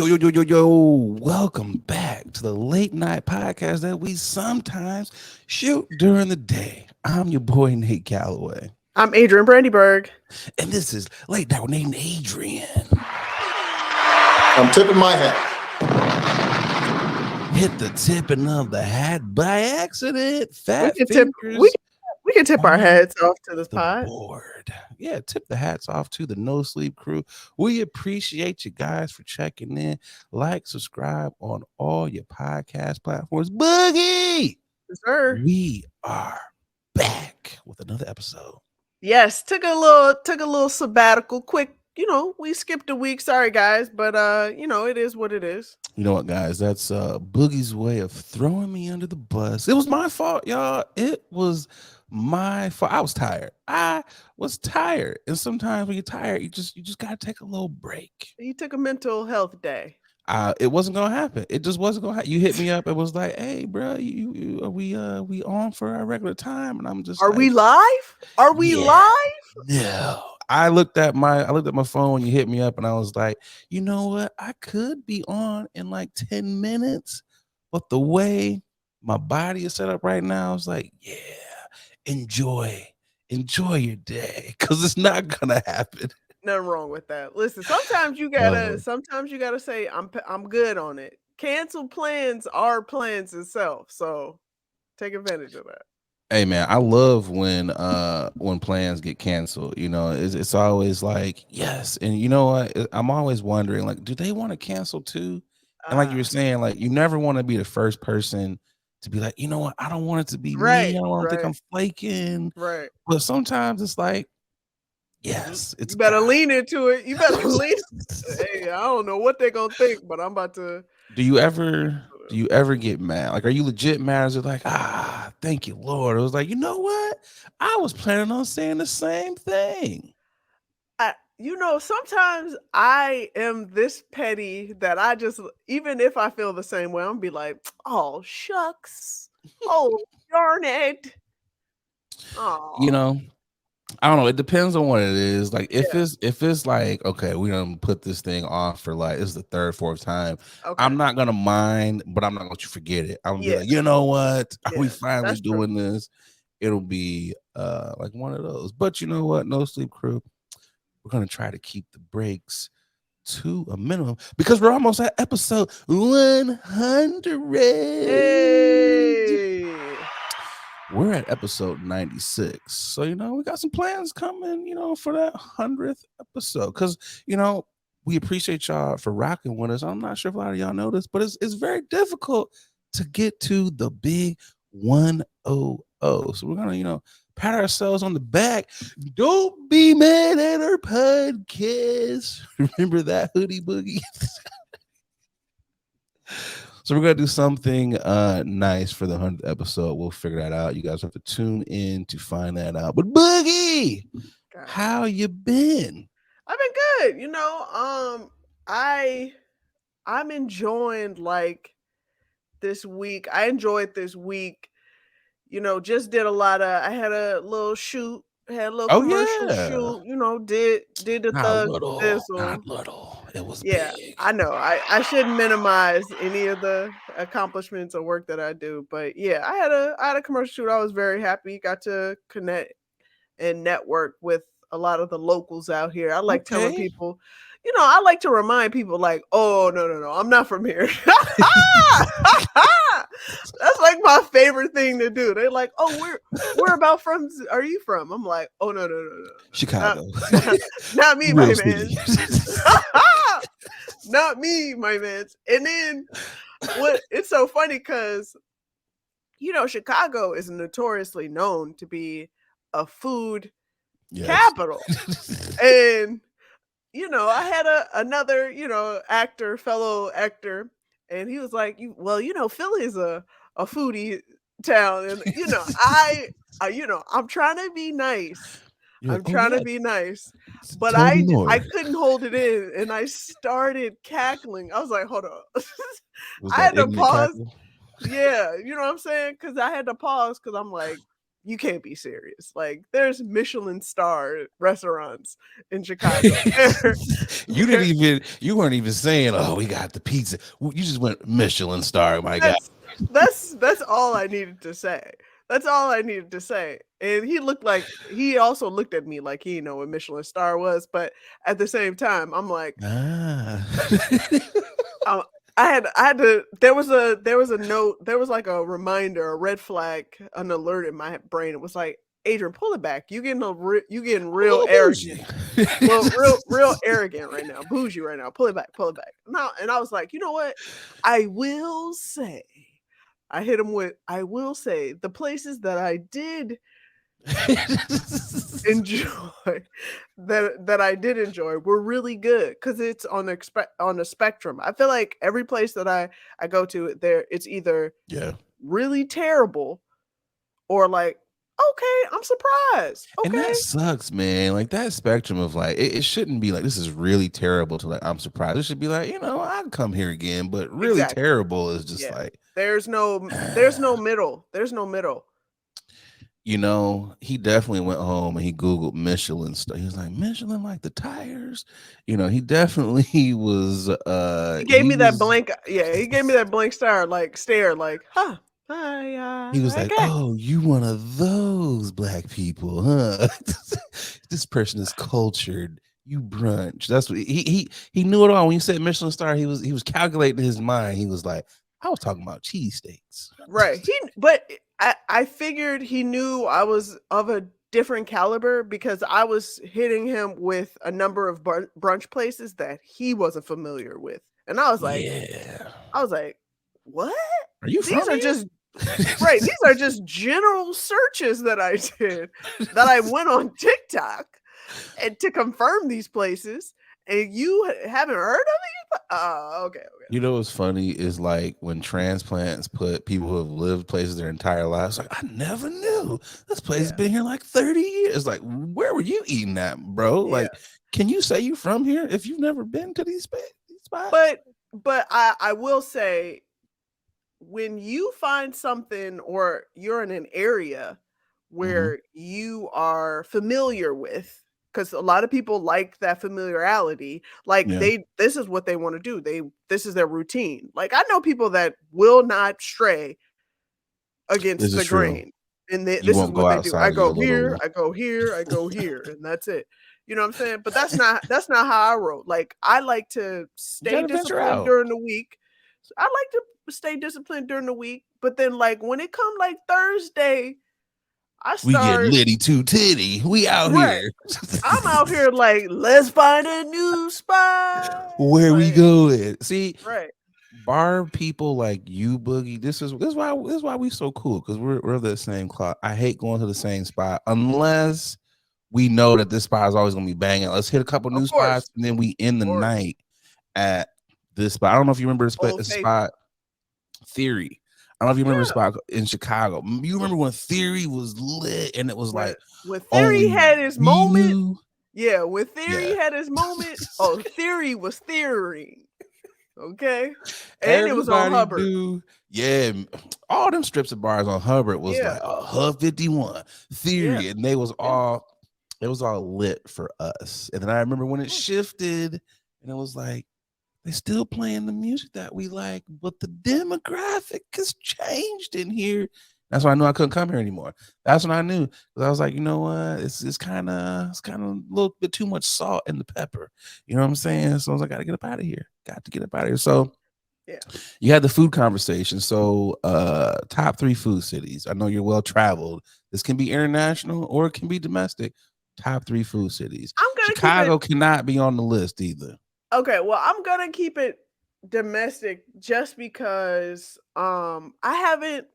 Yo. Welcome back to the late night podcast that we sometimes shoot during the day. I'm your boy, Nate Calloway. I'm Adrian Brandyberg. And this is Late Night with Nate and Adrian. I'm tipping my hat. Hit the tipping of the hat by accident. We Fat can tip. fingers We can tip our on heads off to this the pod. board. Yeah, tip the hats off to the No Sleep crew. We appreciate you guys for checking in. Like, subscribe on all your podcast platforms. Boogie! Yes, sir. We are back with another episode. Yes, took a little sabbatical. Quick, we skipped a week. Sorry, guys, but it is what it is. You know what, guys? That's Boogie's way of throwing me under the bus. It was my fault, y'all. It was my fault. I was tired. And sometimes when you're tired, you just gotta take a little break. You took a mental health day. It wasn't gonna happen. It just wasn't gonna happen. You hit me up. It was like, "Hey, bro, you are we on for our regular time?" And I'm just, Are like, we live? Are we Yeah. live? No. I looked at my phone when you hit me up, and I was like, you know what? I could be on in like 10 minutes, but the way my body is set up right now, I was like, yeah, enjoy your day, because it's not gonna happen. Nothing wrong with that. Listen, sometimes you gotta say I'm good on it. Canceled plans are plans itself, so take advantage of that. Hey man, I love when plans get canceled. You know, it's always like, yes. And you know what? I'm always wondering, like, do they want to cancel too? And like you were saying, like, you never want to be the first person to be like, you know what, I don't want it to be me. I don't want to think I'm flaking. Right. But sometimes it's like, yes, it's You better God. lean into it. You better lean. Hey, I don't know what they're gonna think, but I'm about to. Do you ever get mad? Like, are you legit mad? Is it like, thank you, Lord? It was like, you know what? I was planning on saying the same thing. Sometimes I am this petty that I just, even if I feel the same way, I'm gonna be like, oh shucks, oh darn it. You know, I don't know. It depends on what it is. Like, if Yeah. it's like, okay, we done put this thing off for like, it's the third, fourth time. Okay. I'm not gonna mind, but I'm not gonna let you forget it. I'm gonna be Yeah. like, you know what? Are we Yeah, finally that's true. doing this? It'll be like one of those. But you know what? No Sleep crew, we're gonna try to keep the breaks to a minimum because we're almost at episode 100. Hey. We're at episode 96. So, we got some plans coming, for that 100th episode. Because, we appreciate y'all for rocking with us. I'm not sure if a lot of y'all know this, but it's very difficult to get to the big 100. So we're going to, pat ourselves on the back. Don't be mad at our podcast. Remember that, Hoodie Boogie? So we're gonna do something nice for the 100th episode. We'll figure that out. You guys have to tune in to find that out. But Boogie, how you been? I've been good. I'm enjoying like this week. I enjoyed this week. Just did a lot of. I had a little shoot. Had a little commercial shoot. Did the thug thistle. Not little. It was Yeah, big. I know. I shouldn't minimize any of the accomplishments or work that I do, but yeah, I had a commercial shoot. I was very happy. Got to connect and network with a lot of the locals out here. I like telling people, I like to remind people like, oh no, I'm not from here. That's like my favorite thing to do. They're like, oh, where about from are you from? I'm like, oh no. Chicago. Not me, my man. Not me, my man. And then it's so funny because Chicago is notoriously known to be a food capital. And I had another fellow actor, and he was like, Philly is a foodie town, and I'm trying to be nice. To be nice, but I couldn't hold it in, and I started cackling. I was like, hold on. I had to pause. Yeah, you know what I'm saying? Because I had to pause because I'm like, you can't be serious. Like, there's Michelin star restaurants in Chicago. You weren't even saying, oh, we got the pizza. You just went Michelin star, my God. That's all I needed to say. That's all I needed to say. And he also looked at me like he didn't know what Michelin star was, but at the same time, I'm like, I had to. There was a note. There was like a reminder, a red flag, an alert in my brain. It was like, Adrian, pull it back. You getting real arrogant. Well, real arrogant right now, bougie right now. Pull it back. Now, and I was like, you know what? I will say, I hit him with, I will say, the places that I did enjoy that I did enjoy were really good because it's on a spectrum. I feel like every place that I go to, it's either really terrible or like, okay, I'm surprised. Okay. And that sucks, man. Like that spectrum of like, it shouldn't be like, this is really terrible to like, I'm surprised. It should be like, I'd come here again, but really terrible is just like, there's no middle. There's no middle. He definitely went home and he Googled Michelin stuff. He was like, Michelin, like the tires. He definitely was. He gave me that blank. Yeah, he gave me that blank stare, like, huh? He was like, oh, you one of those black people, huh? This person is cultured. You brunch. That's what he knew it all. When you said Michelin star, he was calculating in his mind. He was like, I was talking about cheesesteaks. Right. But I figured he knew I was of a different caliber because I was hitting him with a number of brunch places that he wasn't familiar with. And I was like, what? Are you These are just right. These are just general searches that I did, that I went on TikTok and to confirm these places. And you haven't heard of these? Okay. You know what's funny is like when transplants put people who have lived places their entire lives, like, I never knew this place has been here like 30 years. Like, where were you eating at, bro? Yeah. Like, can you say you from here if you've never been to these spots? But I will say, when you find something or you're in an area where you are familiar with, because a lot of people like that familiarity, like this is what they want to do. This is their routine. Like, I know people that will not stray against the grain. And this is what they do. I go here, I go here, I go here, and that's it. You know what I'm saying? But that's not how I roll. Like, I like to stay disciplined during the week. I like to stay disciplined during the week. But then, like, when it comes like Thursday, we get litty too titty. We out here. I'm out here like, let's find a new spot. Where we going? See, bar people like you, Boogie. This is why we so cool, because we're the same clock. I hate going to the same spot unless we know that this spot is always gonna be banging. Let's hit a couple new spots and then we end the night at this spot. I don't know if you remember this spot, Theory. I don't know if you remember a spot in Chicago. You remember when Theory was lit and it was like, when Theory had his moment. Yeah, when Theory had his moment. Oh, Theory was theory. Okay. And it was on Hubbard. All them strips of bars on Hubbard was like Hub 51, Theory, and they was all it was all lit for us. And then I remember when it shifted and it was like, they're still playing the music that we like, but the demographic has changed in here. That's why I knew I couldn't come here anymore. That's when I knew, because I was like, you know what? It's kind of a little bit too much salt in the pepper. You know what I'm saying? So I was like, got to get up out of here. So you had the food conversation. So top 3 food cities. I know you're well traveled. This can be international or it can be domestic. Top 3 food cities. Chicago cannot be on the list either. Okay, well, I'm gonna keep it domestic just because I haven't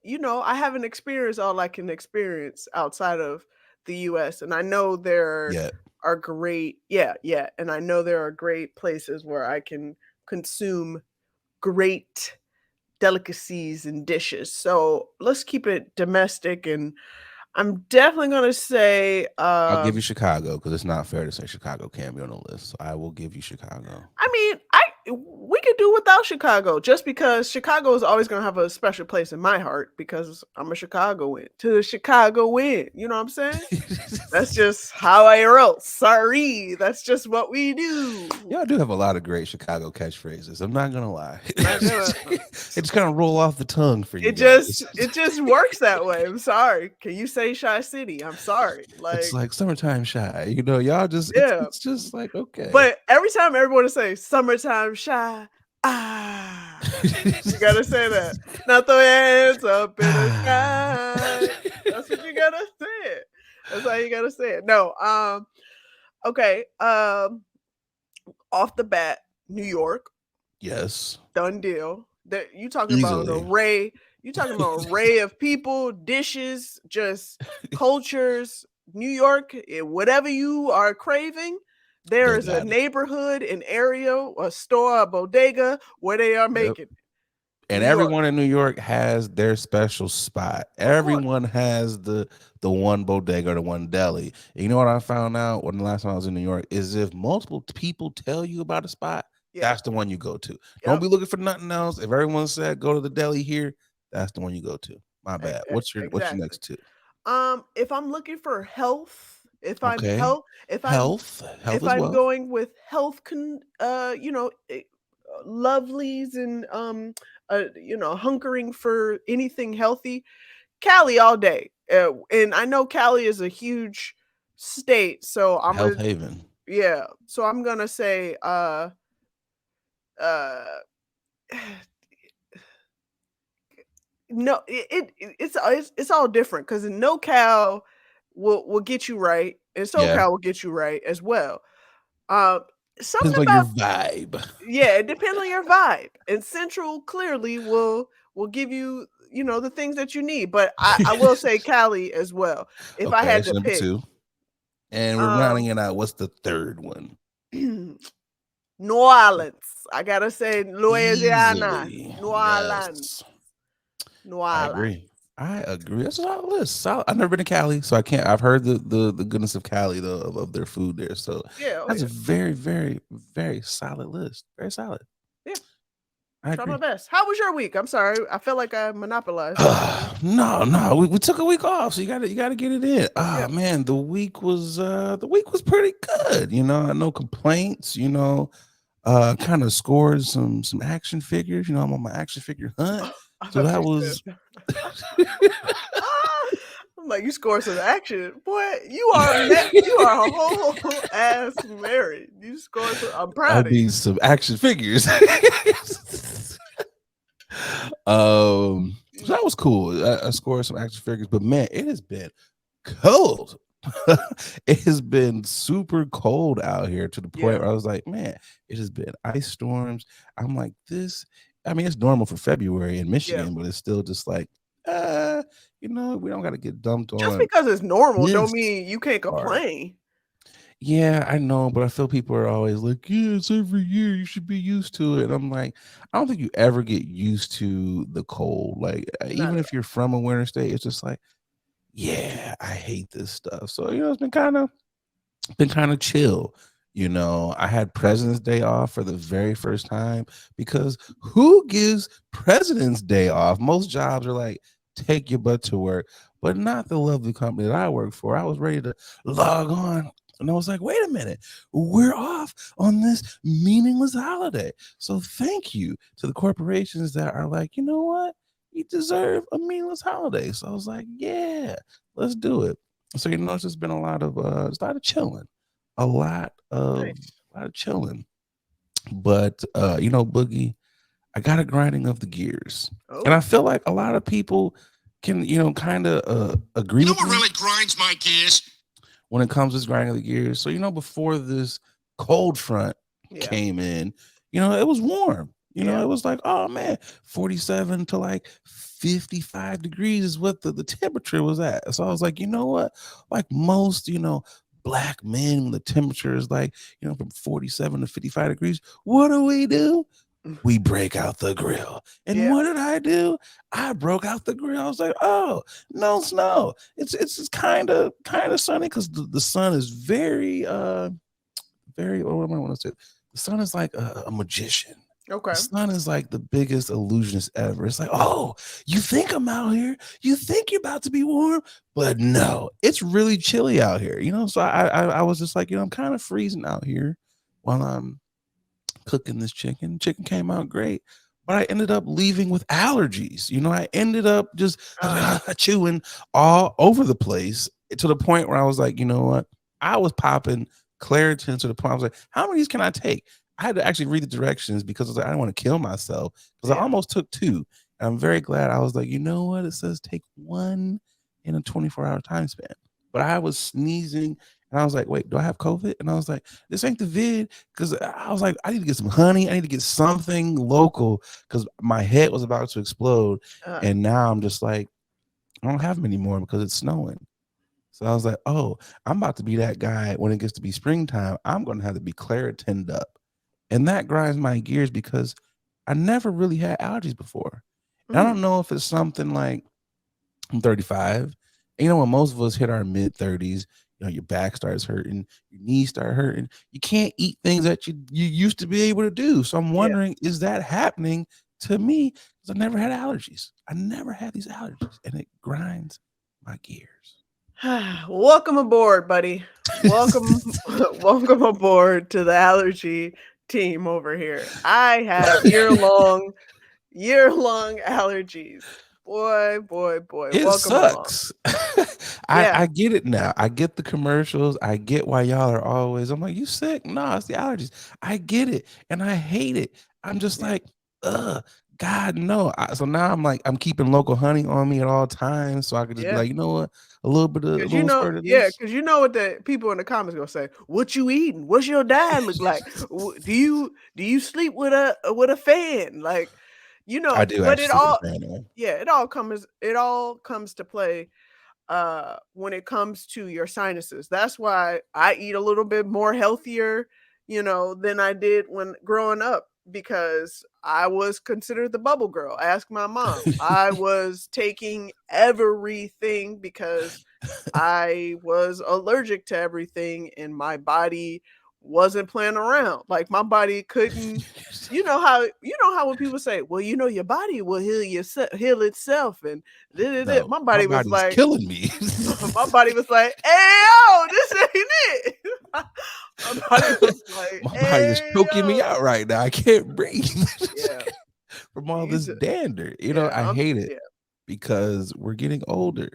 experienced all I can experience outside of the US, and I know there are great and I know there are great places where I can consume great delicacies and dishes. So let's keep it domestic, and I'm definitely gonna say I'll give you Chicago, because it's not fair to say Chicago can't be on the list. So I will give you Chicago. I mean, we could do without Chicago, just because Chicago is always going to have a special place in my heart because I'm a Chicagoan. To the Chicago win. You know what I'm saying? That's just how I roll. Sorry. That's just what we do. Y'all do have a lot of great Chicago catchphrases. I'm not going to lie. It just kind of roll off the tongue for you It guys. just works that way. I'm sorry. Can you say Shy City? I'm sorry. It's like summertime shy. You know, y'all just, Yeah. it's just like, okay. But every time everyone to say summertime shy, you gotta say that. Now throw your hands up in the sky. That's what you gotta say. That's how you gotta say it. No, okay. Off the bat, New York. Yes. Done deal. That you talking about an array. You talking about array of people, dishes, just cultures. New York, whatever you are craving. There is a neighborhood, an area, a store, a bodega where they are making. And everyone in New York has their special spot. Everyone has the one bodega or the one deli. And you know what I found out when the last time I was in New York is if multiple people tell you about a spot, that's the one you go to. Don't be looking for nothing else. If everyone said go to the deli here, that's the one you go to. My bad. What's your next two? If I'm looking for health, if I'm going with health, lovelies and hunkering for anything healthy, Cali all day. And I know Cali is a huge state, so I'm health haven. Yeah, so I'm gonna say no, it's all different because in NoCal will get you right, and SoCal will get you right as well. Something depends on your vibe. Yeah, it depends on your vibe. And Central clearly will give you, the things that you need. But I will say Cali as well. If I had to number pick. 2. And we're rounding it out. What's the third one? New Orleans. I gotta say Louisiana. New Orleans. Yes. I agree. That's a solid list. I've never been to Cali, so I can't. I've heard the goodness of Cali, though, of their food there. So that's a very, very, very solid list. Very solid. Yeah. I try my best. How was your week? I'm sorry. I feel like I monopolized. No. We took a week off, so you gotta get it in. Man, the week was pretty good. No complaints. Kind of scored some action figures. I'm on my action figure hunt. So that was. I'm like, you scored some action, boy. You are a whole ass married. You scored some. I'm proud of you. Some action figures. So that was cool. I scored some action figures, but man, it has been cold. It has been super cold out here to the point where I was like, man, it has been ice storms. I'm like, this. I mean, it's normal for February in Michigan, but it's still just like, we don't got to get dumped on. Just because it's normal don't mean you can't complain. Yeah, I know, but I feel people are always like, yeah, it's every year. You should be used to it. And I'm like, I don't think you ever get used to the cold. Like, even if you're from a winter state, it's just like, yeah, I hate this stuff. So, it's been kind of chill. I had President's Day off for the very first time because who gives President's Day off? Most jobs are like, take your butt to work, but not the lovely company that I work for. I was ready to log on. And I was like, wait a minute, we're off on this meaningless holiday. So thank you to the corporations that are like, you know what? You deserve a meaningless holiday. So I was like, yeah, let's do it. So, it's just been a lot of chilling. A lot of chilling. But, Boogie, I got a grinding of the gears. Oh. And I feel like a lot of people can, kind of agree with me. What really grinds my gears? When it comes to this grinding of the gears. So, before this cold front came in, it was warm. It was like, oh man, 47 to like 55 degrees is what the temperature was at. So I was like, you know what? Like most, black men, the temperature is like, from 47 to 55 degrees. What do? We break out the grill. And what did I do? I broke out the grill. I was like, oh, no snow. It's kind of sunny because the sun is very, what do I want to say? The sun is like a magician. Okay. The sun is like the biggest illusionist ever. It's like, oh, you think I'm out here? You think you're about to be warm? But no, it's really chilly out here. So I was just like, I'm kind of freezing out here while I'm cooking this chicken. Chicken came out great, but I ended up leaving with allergies. I ended up just chewing all over the place to the point where I was like, you know what? I was popping Claritin to the point I was like, how many of these can I take? I had to actually read the directions because I was like, I didn't want to kill myself because I almost took 2. And I'm very glad I was like, you know what? It says take 1 in a 24-hour time span. But I was sneezing and I was like, wait, do I have COVID? And I was like, this ain't the vid. Because I was like, I need to get some honey. I need to get something local because my head was about to explode. And now I'm just like, I don't have them anymore because it's snowing. So I was like, oh, I'm about to be that guy when it gets to be springtime. I'm going to have to be Claritined up. And that grinds my gears because I never really had allergies before. And I don't know if it's something like I'm 35. And when most of us hit our mid-30s, your back starts hurting, your knees start hurting. You can't eat things that you used to be able to do. So I'm wondering, is that happening to me? Because I never had allergies. I never had these allergies. And it grinds my gears. Welcome aboard, buddy. Welcome aboard to the allergy team over here. I have year-long allergies. Boy. It Welcome sucks. I get it now. Yeah. I get the commercials. I get why y'all are always. I'm like, you sick? No, it's the allergies. I get it, and I hate it. I'm just like, ugh, God, no. So now I'm like, I'm keeping local honey on me at all times, so I could just be like, you know what, a little spurt of this. Because you know what the people in the comments gonna say. What you eating? What's your diet look like? Do you sleep with a fan? Like, I do but actually sleep with a fan on. it all comes to play when it comes to your sinuses. That's why I eat a little bit more healthier, than I did when growing up, because I was considered the bubble girl. Ask my mom. I was taking everything because I was allergic to everything and my body wasn't playing around. Like, my body couldn't, how when people say, well, your body will heal itself, and No, my body was body's like, killing me. my body was like, hey yo, this ain't it. My body was like, My body is choking me yo. out right now. I can't breathe. Yeah. From all this dander. Yeah, I hate it yeah. because we're getting older.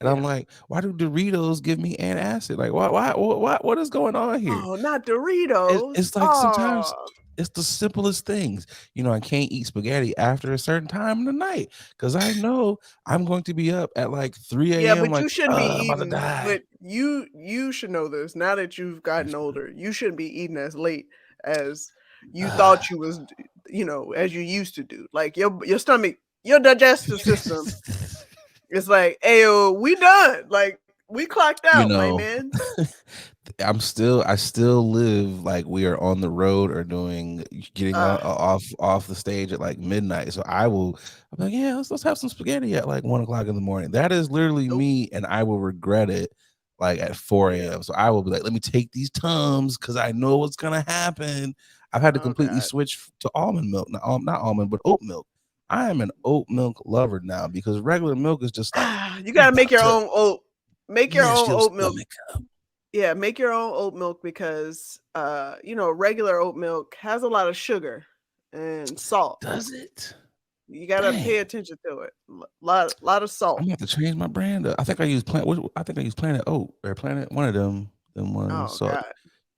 And I'm Yeah. like, why do Doritos give me antacid? Like, what is going on here? Oh, not Doritos. It's like sometimes it's the simplest things. I can't eat spaghetti after a certain time in the night because I know I'm going to be up at like 3 Yeah, a.m. but like, you shouldn't be I'm about to eating. die. But you should know this. Now that you've gotten older, you shouldn't be eating as late as you thought you was, as you used to do. Like, your stomach, your digestive system is like, ayo, we done. Like, we clocked out, my man. I still live like we are on the road or getting off the stage at like midnight. So I'm like, yeah, let's have some spaghetti at like 1:00 in the morning. That is literally me, and I will regret it like at 4 a.m. So I will be like, let me take these Tums because I know what's gonna happen. I've had to completely switch to almond milk, not almond, but oat milk. I am an oat milk lover now because regular milk is just like you gotta make your own oat. Make your own oat milk. Up. Yeah, make your own oat milk because regular oat milk has a lot of sugar and salt. Does it? You gotta pay attention to it. Lot of salt. I'm gonna have to change my brand up. I think I use Planet Oat or Planet, one of them ones. Oh, So God.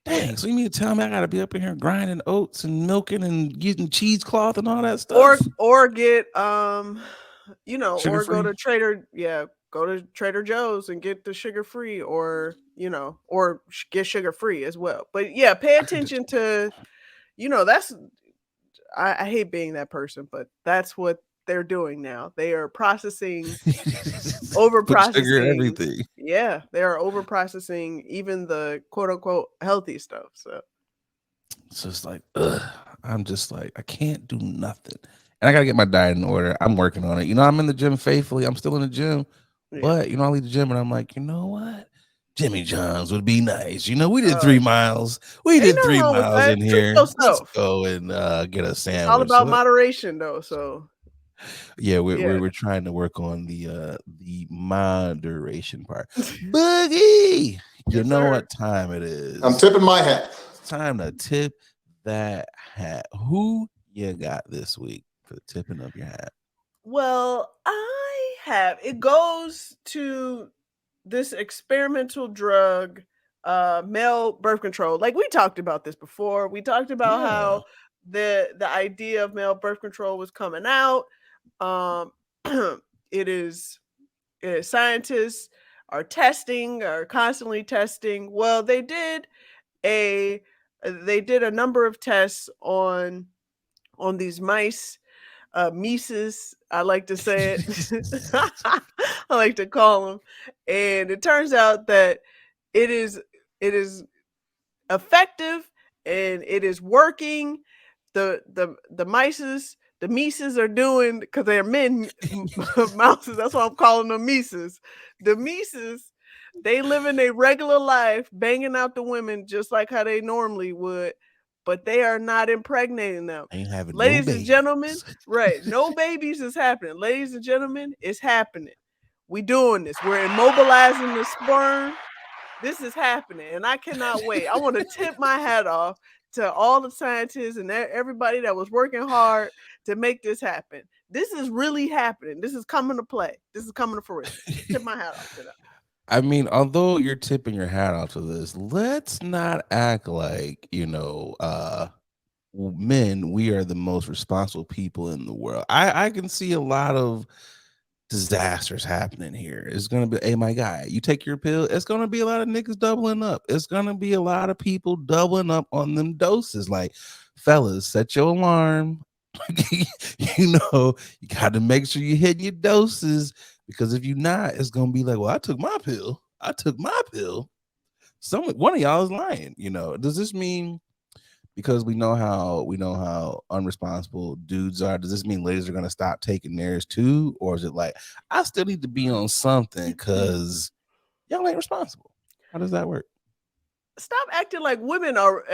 dang, so you mean to tell me I gotta be up in here grinding oats and milking and using cheesecloth and all that stuff? Or get Sugar-free? go to Trader Joe's and get the sugar free, or get sugar free as well. But yeah, pay attention to, that's, I hate being that person, but that's what they're doing now. They are over Put sugar in processing everything. Yeah, they are over processing even the quote unquote healthy stuff. So it's like, I'm just like, I can't do nothing. And I gotta get my diet in order. I'm working on it. I'm in the gym faithfully. I'm still in the gym. But I leave the gym and I'm like, you know what? Jimmy John's would be nice. You know, we did 3 miles. We Ain't did nothing 3 wrong with miles that. in Treat here. Let's yourself. go and get a It's all sandwich. about moderation, though. So yeah, we're trying to work on the moderation part. Boogie, you Yes, know sir. what time it is? I'm tipping my hat. It's time to tip that hat. Who you got this week for the tipping of your hat? Well, it goes to this experimental drug, male birth control. Like we talked about this before. We talked about how the idea of male birth control was coming out. It is scientists are constantly testing. Well, they did a number of tests on these mice, Mises, I like to say it. I like to call them. And it turns out that it is effective and it is working. The Mises are doing, because they're men mouses. That's why I'm calling them Mises. The Mises, they live in a regular life, banging out the women just like how they normally would, but they are not impregnating them. Ain't having Ladies no and babies. gentlemen, right? No babies is happening. Ladies and gentlemen, it's happening. We doing this. We're immobilizing the sperm. This is happening, and I cannot wait. I want to tip my hat off to all the scientists and everybody that was working hard to make this happen. This is really happening. This is coming to play. This is coming to fruition. Tip my hat off to that. I mean, although you're tipping your hat off to this, let's not act like, men, we are the most responsible people in the world. I can see a lot of disasters happening here. It's gonna be, hey, my guy, you take your pill. It's gonna be a lot of niggas doubling up. It's gonna be a lot of people doubling up on them doses. Like, fellas, set your alarm. You got to make sure you're hitting your doses, because if you're not, it's gonna be like, well, I took my pill. One of y'all is lying. Does this mean, because we know how unresponsible dudes are, does this mean ladies are gonna stop taking theirs too, or is it like, I still need to be on something because y'all ain't responsible? How does that work? Stop acting like women are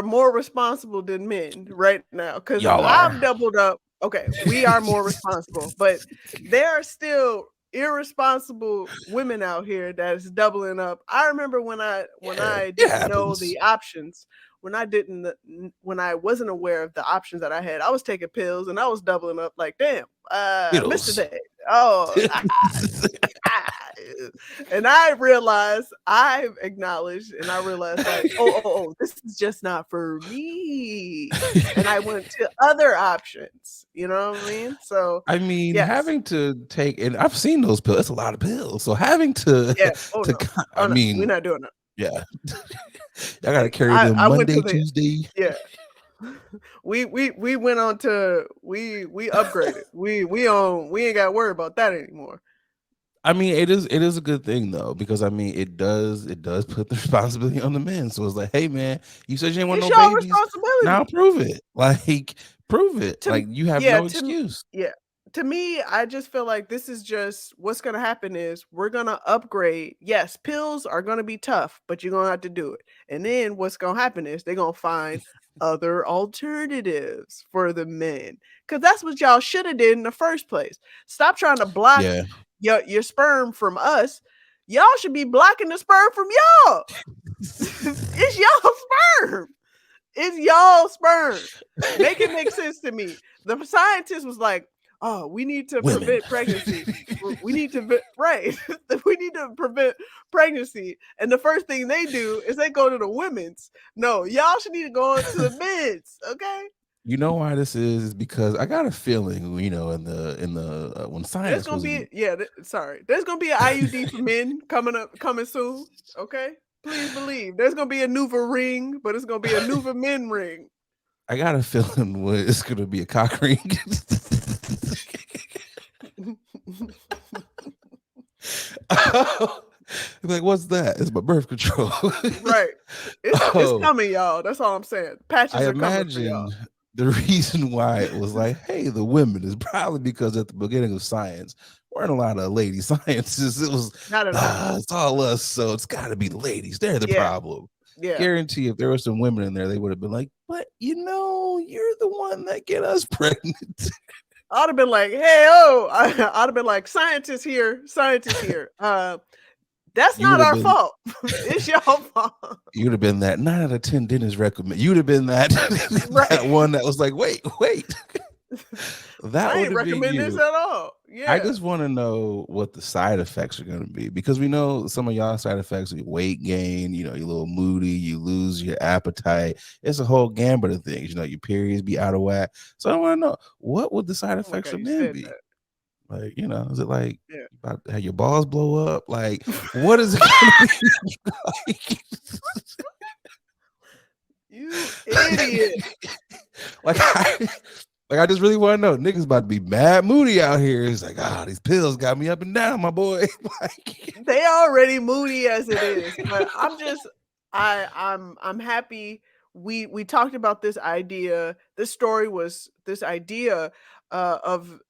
more responsible than men right now, because Y'all I've are. doubled up. Okay, we are more responsible, but there are still irresponsible women out here that's doubling up. I remember when I didn't know the options, when I wasn't aware of the options that I had, I was taking pills and I was doubling up like, damn, I missed a day. Oh, and I acknowledged and I realized, like, oh, this is just not for me. And I went to other options, you know what I mean? So I mean, yes. having to take, and I've seen those pills, it's a lot of pills. So having to, I mean, we're not doing that. Yeah. I gotta carry them Monday, Tuesday. Yeah. We went on to we upgraded. We ain't got to worry about that anymore. I mean, it is a good thing though, because I mean, it does put the responsibility on the men. So it's like, hey man, you said you ain't want no babies. Now prove it. Like, prove it. Like, you have no excuse. To me, I just feel like this is just what's going to happen is we're going to upgrade. Yes, pills are going to be tough, but you're going to have to do it. And then what's going to happen is they're going to find other alternatives for the men, because that's what y'all should have did in the first place. Stop trying to block your sperm from us. Y'all should be blocking the sperm from y'all. It's y'all sperm. It's y'all sperm. Make it make sense to me. The scientist was like, oh, we need to prevent pregnancy. We need to we need to prevent pregnancy. And the first thing they do is they go to the women's. No, y'all should need to go into the men's. Okay. You know why this is because I got a feeling, in the when science there's gonna be there's gonna be an IUD for men coming soon. Okay, please believe there's gonna be a Nuva ring, but it's gonna be a Nuva men ring. I got a feeling it's gonna be a cock ring. Like, what's that? It's my birth control. Right. It's coming, y'all. That's all I'm saying. Patches are coming for y'all. The reason why it was like, hey, the women is probably because at the beginning of science, weren't a lot of lady scientists. It was Not at all. it's all us, so it's got to be the ladies. They're the Yeah. problem. Yeah. Guarantee if there were some women in there, they would have been like, but you're the one that get us pregnant. I'd have been like, hey, oh, I'd have been like, scientists here. That's not our fault. It's your fault. You'd have been that 9 out of 10 dentists recommend. You'd have been that, that one that was like, wait. That I ain't recommend this at all. Yeah. I just want to know what the side effects are going to be, because we know some of y'all side effects are weight gain, you're a little moody, you lose your appetite. It's a whole gambit of things, your periods be out of whack. So I want to know, what would the side effects for men be? That. Like, is it like about to have your balls blow up? Like, what is it gonna be like? You idiot. I just really want to know. Niggas about to be mad moody out here. It's like, these pills got me up and down, my boy. They already moody as it is. But I'm happy we talked about this idea. This idea of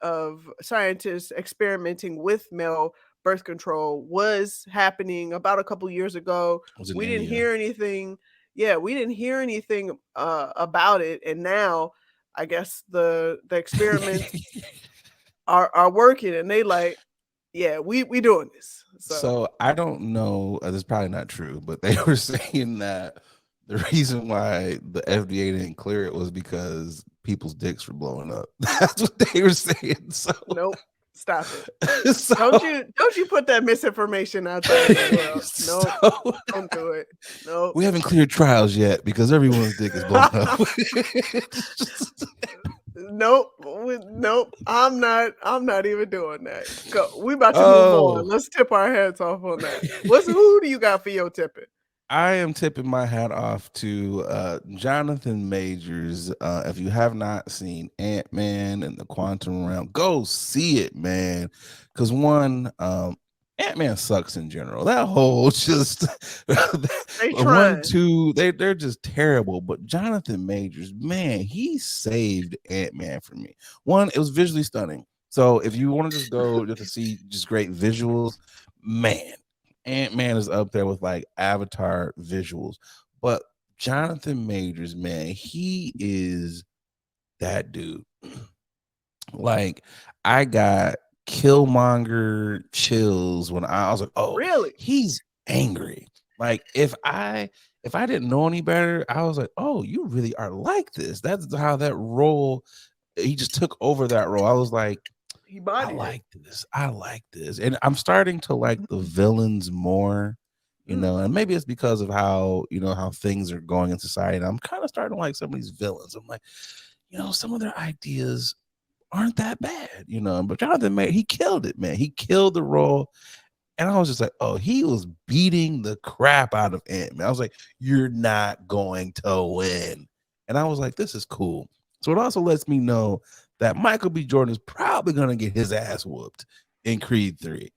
scientists experimenting with male birth control was happening about a couple years ago. We didn't hear anything. Yeah, we didn't hear anything about it, and now I guess the experiments are working, and they like, yeah, we doing this. So I don't know. This is probably not true, but they were saying that the reason why the FDA didn't clear it was because people's dicks were blowing up. That's what they were saying. So nope, stop it. So, don't you put that misinformation out there in the world. Nope, don't do it. Nope. We haven't cleared trials yet because everyone's dick is blowing up. Nope. I'm not even doing that. Go. We about to move on. Let's tip our heads off on that. Who do you got for your tipping? I am tipping my hat off to Jonathan Majors. If you have not seen Ant-Man and the Quantum Realm, go see it, man. Because one, Ant-Man sucks in general. That whole just they're just terrible. But Jonathan Majors, man, he saved Ant-Man for me. One, it was visually stunning. So if you want to just go just to see just great visuals, man, Ant-Man is up there with like Avatar visuals. But Jonathan Majors, man, he is that dude. Like, I got Killmonger chills when I was like, oh, really? He's angry. Like, if I didn't know any better, I was like, oh, you really are like this. That's how that role, he just took over that role. I was like, I like this. And I'm starting to like the villains more, and maybe it's because of how, how things are going in society. And I'm kind of starting to like some of these villains. I'm like, some of their ideas aren't that bad, but Jonathan Majors, he killed it, man. He killed the role. And I was just like, oh, he was beating the crap out of Ant-Man. I was like, you're not going to win. And I was like, this is cool. So it also lets me know that Michael B. Jordan is probably going to get his ass whooped in Creed 3.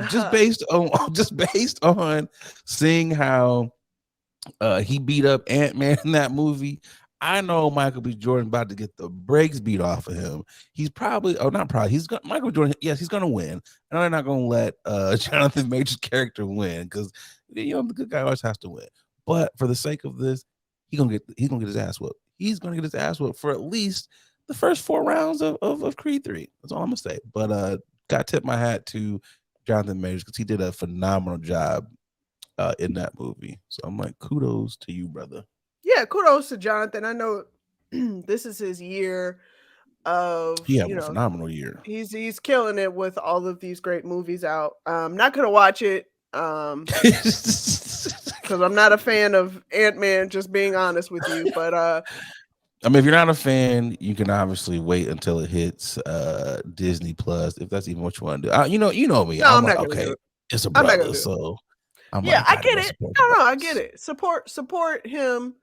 Just based on seeing how he beat up Ant-Man in that movie. I know Michael B. Jordan about to get the brakes beat off of him. He's probably, Michael B. Jordan, yes, he's going to win. And they're not going to let Jonathan Majors' character win because, the good guy always has to win. But for the sake of this, he's gonna get his ass whooped. He's going to get his ass whooped for at least the first 4 rounds of Creed 3. That's all I'm going to say. But got to tip my hat to Jonathan Majors because he did a phenomenal job in that movie. So I'm like, kudos to you, brother. Yeah, kudos to Jonathan. I know this is his year of phenomenal year. He's killing it with all of these great movies out. Not gonna watch it because I'm not a fan of Ant-Man, just being honest with you. But I mean, if you're not a fan, you can obviously wait until it hits Disney Plus, if that's even what you want to do. You know me. No, I'm not gonna do it. It's a brother, so I get it. No, I get it. Support him.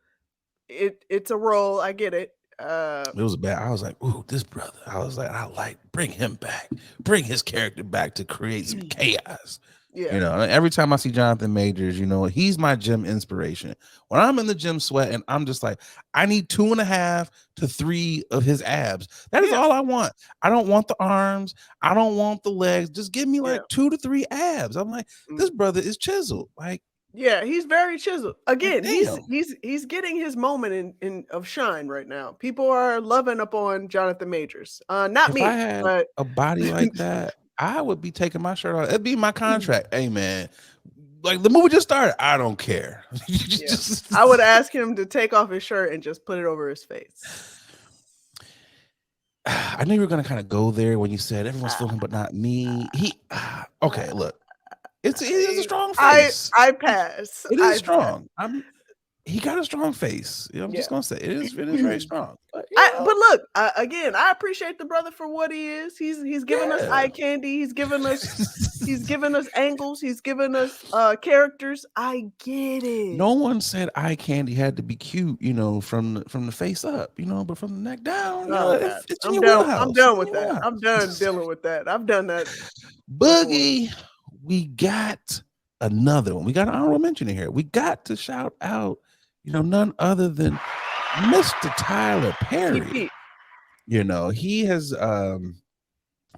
It's a role. I get it. It was bad. I was like, ooh, this brother. I was like, bring him back. Bring his character back to create some chaos. Yeah. You know, every time I see Jonathan Majors, you know, he's my gym inspiration. When I'm in the gym sweating, I'm just like, I need 2.5 to 3 of his abs. That is all I want. I don't want the arms. I don't want the legs. Just give me like 2 to 3 abs. I'm like, this brother is chiseled. Like, yeah, he's very chiseled. Again, like, he's getting his moment in of shine right now. People are loving up on Jonathan Majors. Not if me, I had but a body like that, I would be taking my shirt off. It'd be my contract. Hey man, like the movie just started. I don't care. Yeah. I would ask him to take off his shirt and just put it over his face. I knew you were gonna kind of go there when you said everyone's feeling, but not me. Okay, look, it is a strong face. I pass. It is strong. He got a strong face. You know, I'm just gonna say it is very strong. But, but look, again, I appreciate the brother for what he is. He's giving us eye candy. He's giving us angles. He's giving us characters. I get it. No one said eye candy had to be cute, you know, from the face up, you know, but from the neck down, you know, it's in your wheelhouse. I'm done with that. I'm done dealing with that. I've done that. Boogie, we got another one. We got an honorable mention in here. We got to shout out, you know, none other than Mr. Tyler Perry. You know, he has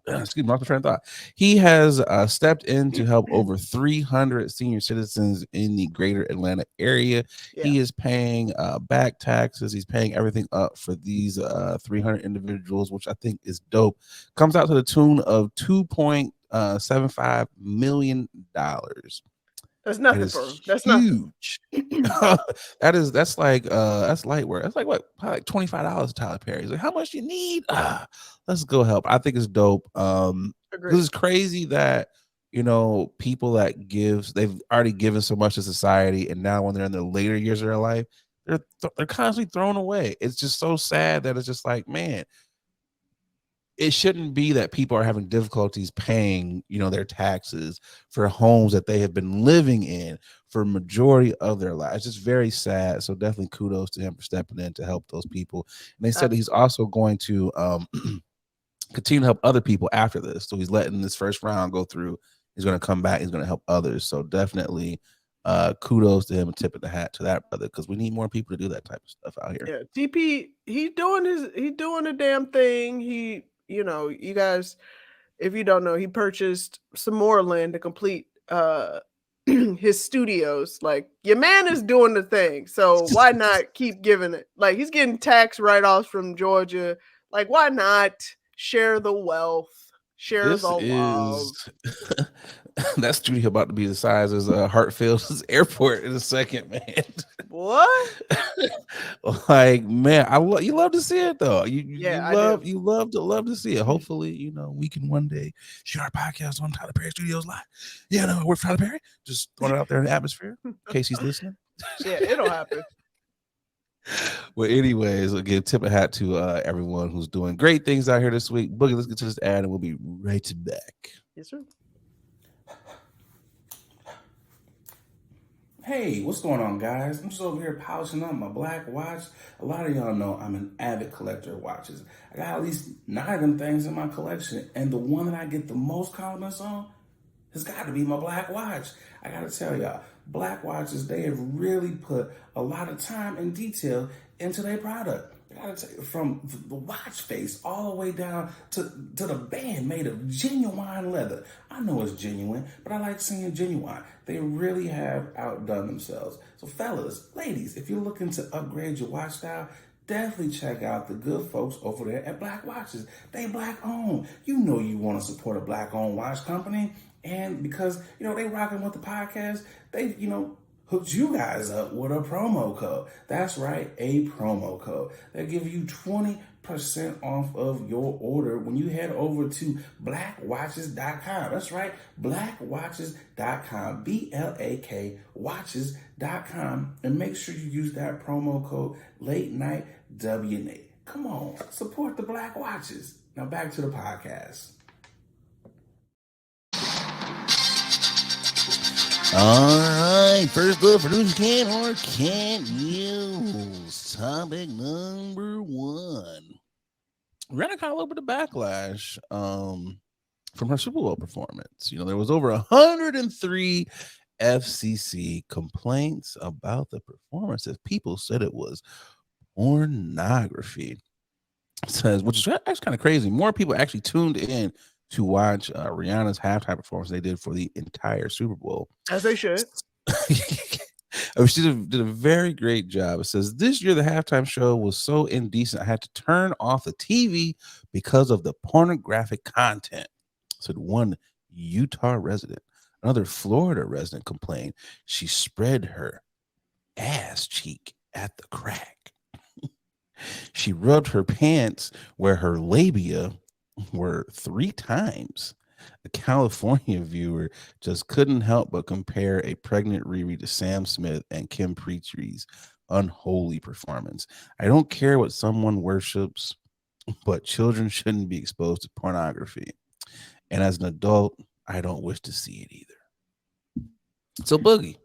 excuse me, lost my train of thought. He has stepped in to help over 300 senior citizens in the greater Atlanta area. Yeah. He is paying back taxes. He's paying everything up for these 300 individuals, which I think is dope. Comes out to the tune of $2.75 million. That's nothing for him. That's huge. that's like that's light work. That's like what, probably like $25 to Tyler Perry. He's like, how much do you need? Let's go help. I think it's dope. This is crazy that, you know, people that they've already given so much to society, and now when they're in their later years of their life, they're constantly thrown away. It's just so sad that it's just like, man, it shouldn't be that people are having difficulties paying, you know, their taxes for homes that they have been living in for a majority of their lives. It's just very sad. So definitely kudos to him for stepping in to help those people. And they said he's also going to continue to help other people after this. So he's letting this first round go through. He's going to come back. He's going to help others. So definitely kudos to him and tip of the hat to that brother, because we need more people to do that type of stuff out here. Yeah, TP, he's doing a damn thing. You know, you guys, if you don't know, he purchased some more land to complete his studios. Like, your man is doing the thing, so why not keep giving it? Like, he's getting tax write-offs from Georgia. Like, why not share the wealth, share the love? That studio about to be the size as Hartfield's airport in a second, man. What? Like, man, you love to see it though. You love to see it. Hopefully, you know, we can one day share our podcast on Tyler Perry Studios live. Yeah, no, we're Tyler Perry. Just throwing it out there in the atmosphere in case he's listening. Yeah, it'll happen. Well, anyways, again, tip a hat to everyone who's doing great things out here this week. Boogie, let's get to this ad and we'll be right back. Yes, sir. Hey, what's going on, guys? I'm just over here polishing up my black watch. A lot of y'all know I'm an avid collector of watches. I got at least 9 of them things in my collection, and the one that I get the most compliments on has got to be my black watch. I got to tell y'all, black watches, they have really put a lot of time and detail into their product. I gotta tell you, from the watch face all the way down to the band made of genuine leather. I know it's genuine, but I like seeing genuine. They really have outdone themselves. So fellas, ladies, if you're looking to upgrade your watch style, definitely check out the good folks over there at Black Watches. They black owned. You know you want to support a black owned watch company. And because, you know, they rocking with the podcast, they, you know, hooked you guys up with a promo code. That's right, a promo code. They'll give you 20% off of your order when you head over to blackwatches.com. That's right, blackwatches.com, BLAK watches.com, and make sure you use that promo code Late Night WNA. Come on, support the Black Watches. Now back to the podcast. All right, first up for news can or can't use. Topic number 1. We're gonna kind of a little bit of backlash from her Super Bowl performance. There was over 103 FCC complaints about the performance, as people said it was pornography. Says, which is actually kind of crazy. More people actually tuned in to watch Rihanna's halftime performance than they did for the entire Super Bowl. As they should. She did a very great job. It says, this year the halftime show was so indecent, I had to turn off the TV because of the pornographic content, said one Utah resident. Another Florida resident complained she spread her ass cheek at the crack. She rubbed her pants where her labia were 3 times. A California viewer just couldn't help but compare a pregnant Riri to Sam Smith and Kim Petries' unholy performance. I don't care what someone worships, but children shouldn't be exposed to pornography. And as an adult, I don't wish to see it either. So, Boogie,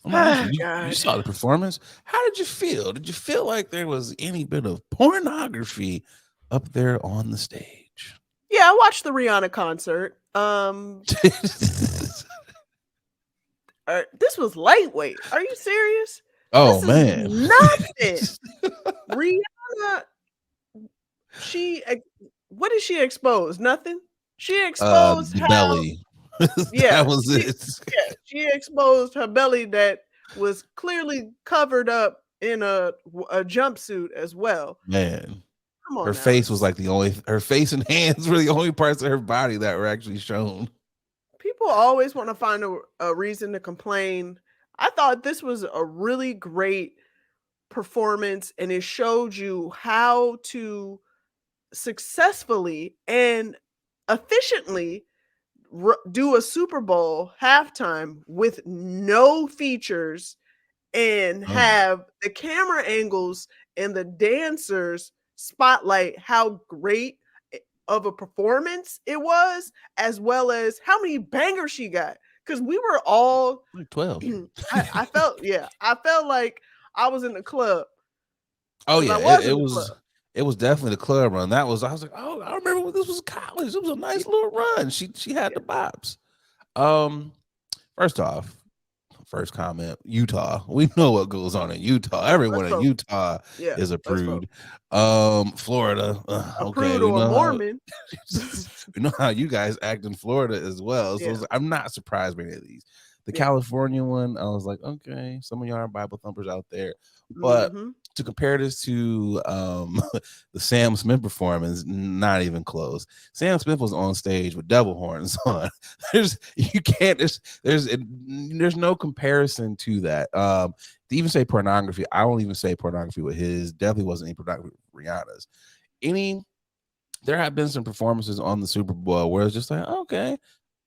you saw the performance. How did you feel? Did you feel like there was any bit of pornography up there on the stage? Yeah, I watched the Rihanna concert. This was lightweight. Are you serious? Oh, this man. Is nothing. Rihanna, what did she expose? Nothing? She exposed the belly. Yeah, that was it. Yeah, she exposed her belly that was clearly covered up in a jumpsuit as well. Man, come on. Her face was like her face and hands were the only parts of her body that were actually shown. People always want to find a reason to complain. I thought this was a really great performance, and it showed you how to successfully and efficiently do a Super Bowl halftime with no features and have the camera angles and the dancers spotlight how great of a performance it was, as well as how many bangers she got. Because we were all like 12. I felt like I was in the club. Oh yeah, it was definitely the club run. I was like, oh, I remember when this was college. It was a nice little run. She had the bops. First comment, Utah. We know what goes on in Utah. Everyone in Utah is a prude. Florida, a prude or a Mormon. We know how you guys act in Florida as well. So I'm not surprised by any of these. The California one, I was like, okay, some of y'all are Bible thumpers out there. But to compare this to the Sam Smith performance, not even close. Sam Smith was on stage with devil horns on. There's no comparison to that. To even say pornography, I won't even say pornography with his. Definitely wasn't any pornography with Rihanna's. There have been some performances on the Super Bowl where it's just like, okay,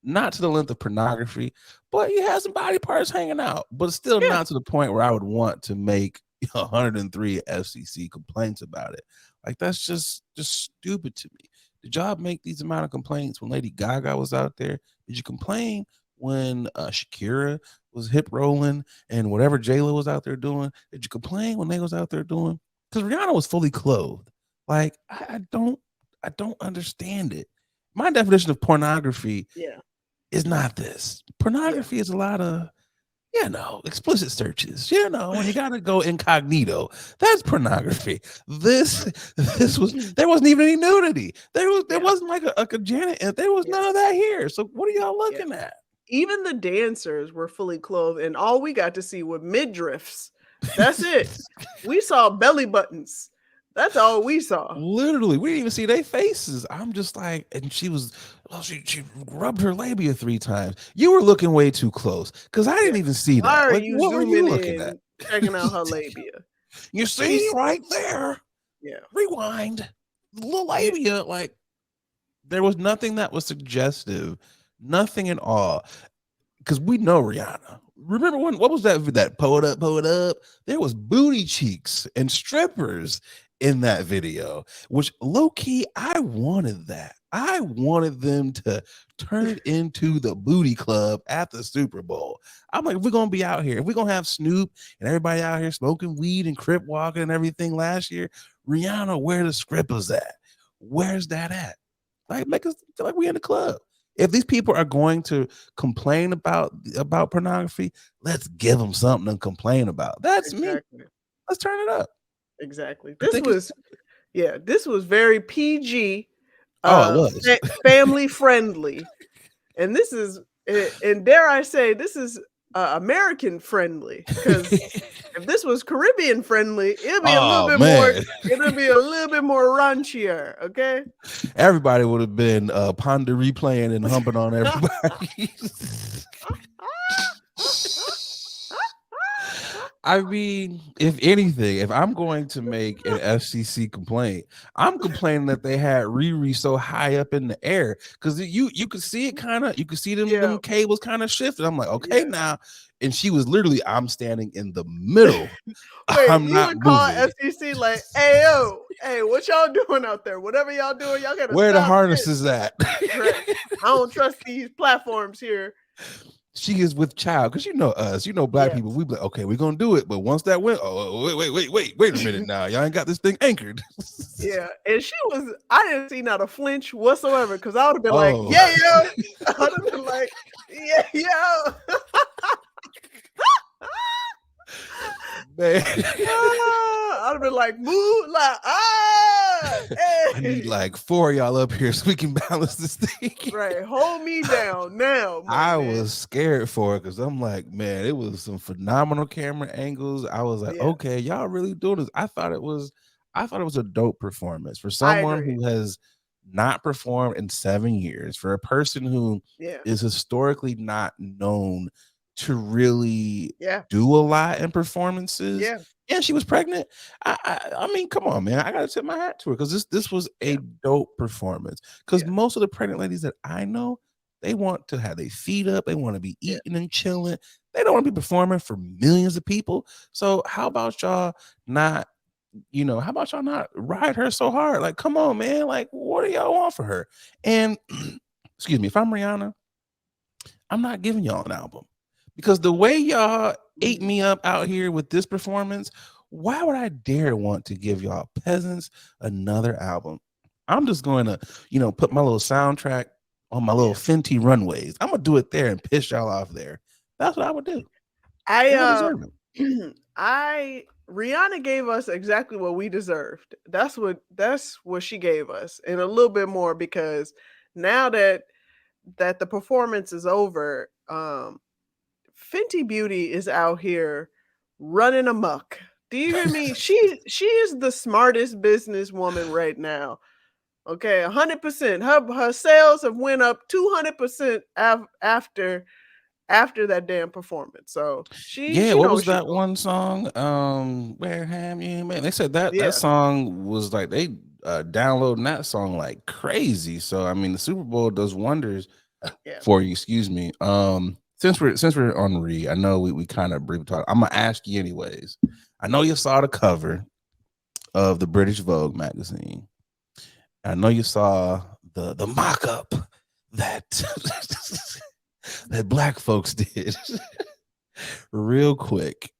not to the length of pornography, but you had some body parts hanging out, but still not to the point where I would want to make 103 FCC complaints about it. Like, that's just stupid to me. Did y'all make these amount of complaints when Lady Gaga was out there? Did you complain when Shakira was hip rolling and whatever J-Lo was out there doing? Did you complain when they was out there doing? Because Rihanna was fully clothed. Like, I don't understand it. My definition of pornography is not this. Pornography is a lot of, explicit searches. When you gotta go incognito, that's pornography. There wasn't even any nudity. There wasn't like a Janet, and there was none of that here. So what are y'all looking at? Even the dancers were fully clothed, and all we got to see were midriffs. That's it. We saw belly buttons. That's all we saw. Literally, we didn't even see their faces. I'm just like, and she rubbed her labia 3 times. You were looking way too close because I didn't even see that. Why are you zooming in, checking out her labia? You see right there. Yeah. Rewind. The little labia, like, there was nothing that was suggestive. Nothing at all. Because we know Rihanna. Remember what was that pull it up? There was booty cheeks and strippers in that video, which low-key, I wanted that. I wanted them to turn it into the booty club at the Super Bowl. I'm like, if we're gonna be out here, if we're gonna have Snoop and everybody out here smoking weed and crip walking and everything last year, Rihanna, where the strippers at? Where's that at? Like, make us feel like we in the club. If these people are going to complain about pornography, let's give them something to complain about. That's me. Exactly. Let's turn it up. Exactly. I This think was this was very PG, it was. family friendly. And this is and dare I say this is American friendly, because if this was Caribbean friendly, it'd be a little bit more, man. it'll be a little bit more raunchier, okay? Everybody would have been ponder replaying and humping on everybody. I mean, if anything, if I'm going to make an FCC complaint, I'm complaining that they had Riri so high up in the air, because you could see it kind of, you could see them cables kind of shifting. I'm like, okay, now, and she was literally, I'm standing in the middle. Wait, I'm you not would call moving. FCC like, hey, yo, hey, what y'all doing out there? Whatever y'all doing, y'all gotta Where stop the harnesses this. at? Right. I don't trust these platforms here. She is with child, because you know us, you know, black people, we be like, okay, we're gonna do it, but once that went, wait a minute now, y'all ain't got this thing anchored. Yeah, and I didn't see not a flinch whatsoever, because I would have been like, yeah, yo. I would have been like, yeah, yo. Man. I'd have been like, move, like, hey. I need like 4 of y'all up here so we can balance this thing. Right, hold me down now. I was scared for it, because I'm like, man, it was some phenomenal camera angles. I was like, okay, y'all really doing this. I thought it was a dope performance for someone who has not performed in 7 years, for a person who is historically not known to really do a lot in performances. Yeah, she was pregnant. I mean, come on, man. I gotta tip my hat to her, because this was a dope performance. Because most of the pregnant ladies that I know, they want to have their feet up, they want to be eating and chilling. They don't want to be performing for millions of people. So how about y'all not, how about y'all not ride her so hard? Like, come on, man. Like, what do y'all want for her? And excuse me, if I'm Rihanna, I'm not giving y'all an album. Because the way y'all ate me up out here with this performance, why would I dare want to give y'all peasants another album? I'm just going to, put my little soundtrack on my little Fenty runways. I'm going to do it there and piss y'all off there. That's what I would do. Rihanna gave us exactly what we deserved. That's what she gave us, and a little bit more, because now that the performance is over, Fenty Beauty is out here running amok. Do you hear me? She is the smartest businesswoman right now. Okay, 100%. Her sales have went up 200% after that damn performance. So she what was that one song? Where have you been? They said that song was like, they downloading that song like crazy. So I mean, the Super Bowl does wonders for you. Excuse me. Since we're on I know we kind of briefly talk. I'm gonna ask you anyways. I know you saw the cover of the British Vogue magazine. I know you saw the mock-up that that black folks did. Real quick,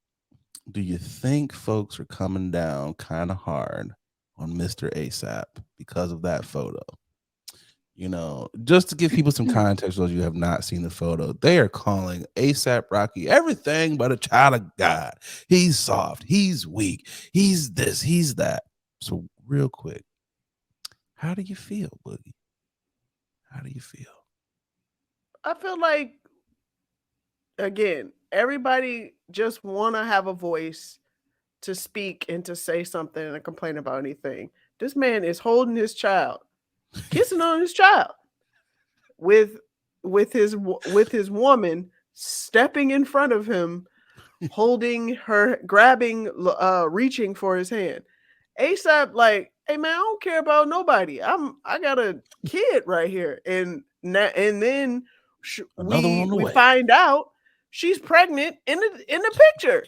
do you think folks are coming down kind of hard on Mr. ASAP because of that photo? Just to give people some context, those you have not seen the photo, they are calling ASAP Rocky everything but a child of God. He's soft, he's weak, he's this, he's that. So real quick, how do you feel, Boogie? How do you feel? I feel like, again, everybody just want to have a voice to speak and to say something and complain about anything. This man is holding his child, kissing on his child, with his woman stepping in front of him, holding her, grabbing, reaching for his hand. ASAP, like, hey man, I don't care about nobody. I got a kid right here, and then we find out she's pregnant in the picture.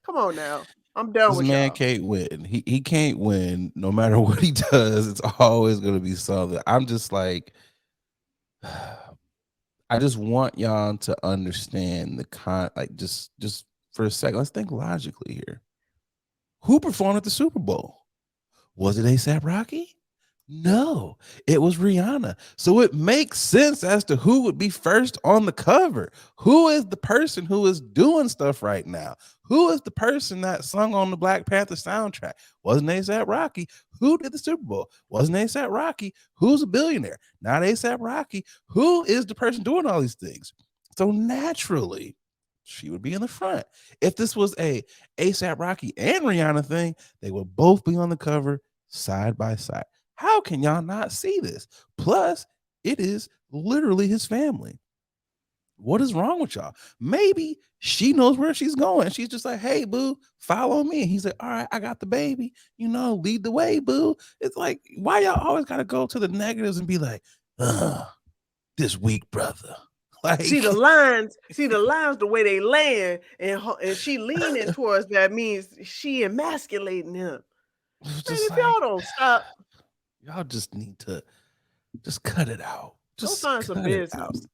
Come on now. I'm done with this man can't win. He can't win no matter what he does. It's always going to be something. I'm just like, I just want y'all to understand just for a second. Let's think logically here. Who performed at the Super Bowl? Was it ASAP Rocky? No, it was Rihanna. So it makes sense as to who would be first on the cover. Who is the person who is doing stuff right now? Who is the person that sung on the Black Panther soundtrack? Wasn't A$AP Rocky? Who did the Super Bowl? Wasn't A$AP Rocky? Who's a billionaire? Not A$AP Rocky. Who is the person doing all these things? So naturally, she would be in the front. If this was a A$AP Rocky and Rihanna thing, they would both be on the cover side by side. How can y'all not see this? Plus, it is literally his family. What is wrong with y'all? Maybe she knows where she's going. She's just like, hey, boo, follow me. And he's like, all right, I got the baby. Lead the way, boo. It's like, why y'all always got to go to the negatives and be like, this weak brother. Like, see the lines, the way they land, and she leaning towards that means she emasculating him. If y'all don't stop, y'all just need to just cut it out. Just find some business.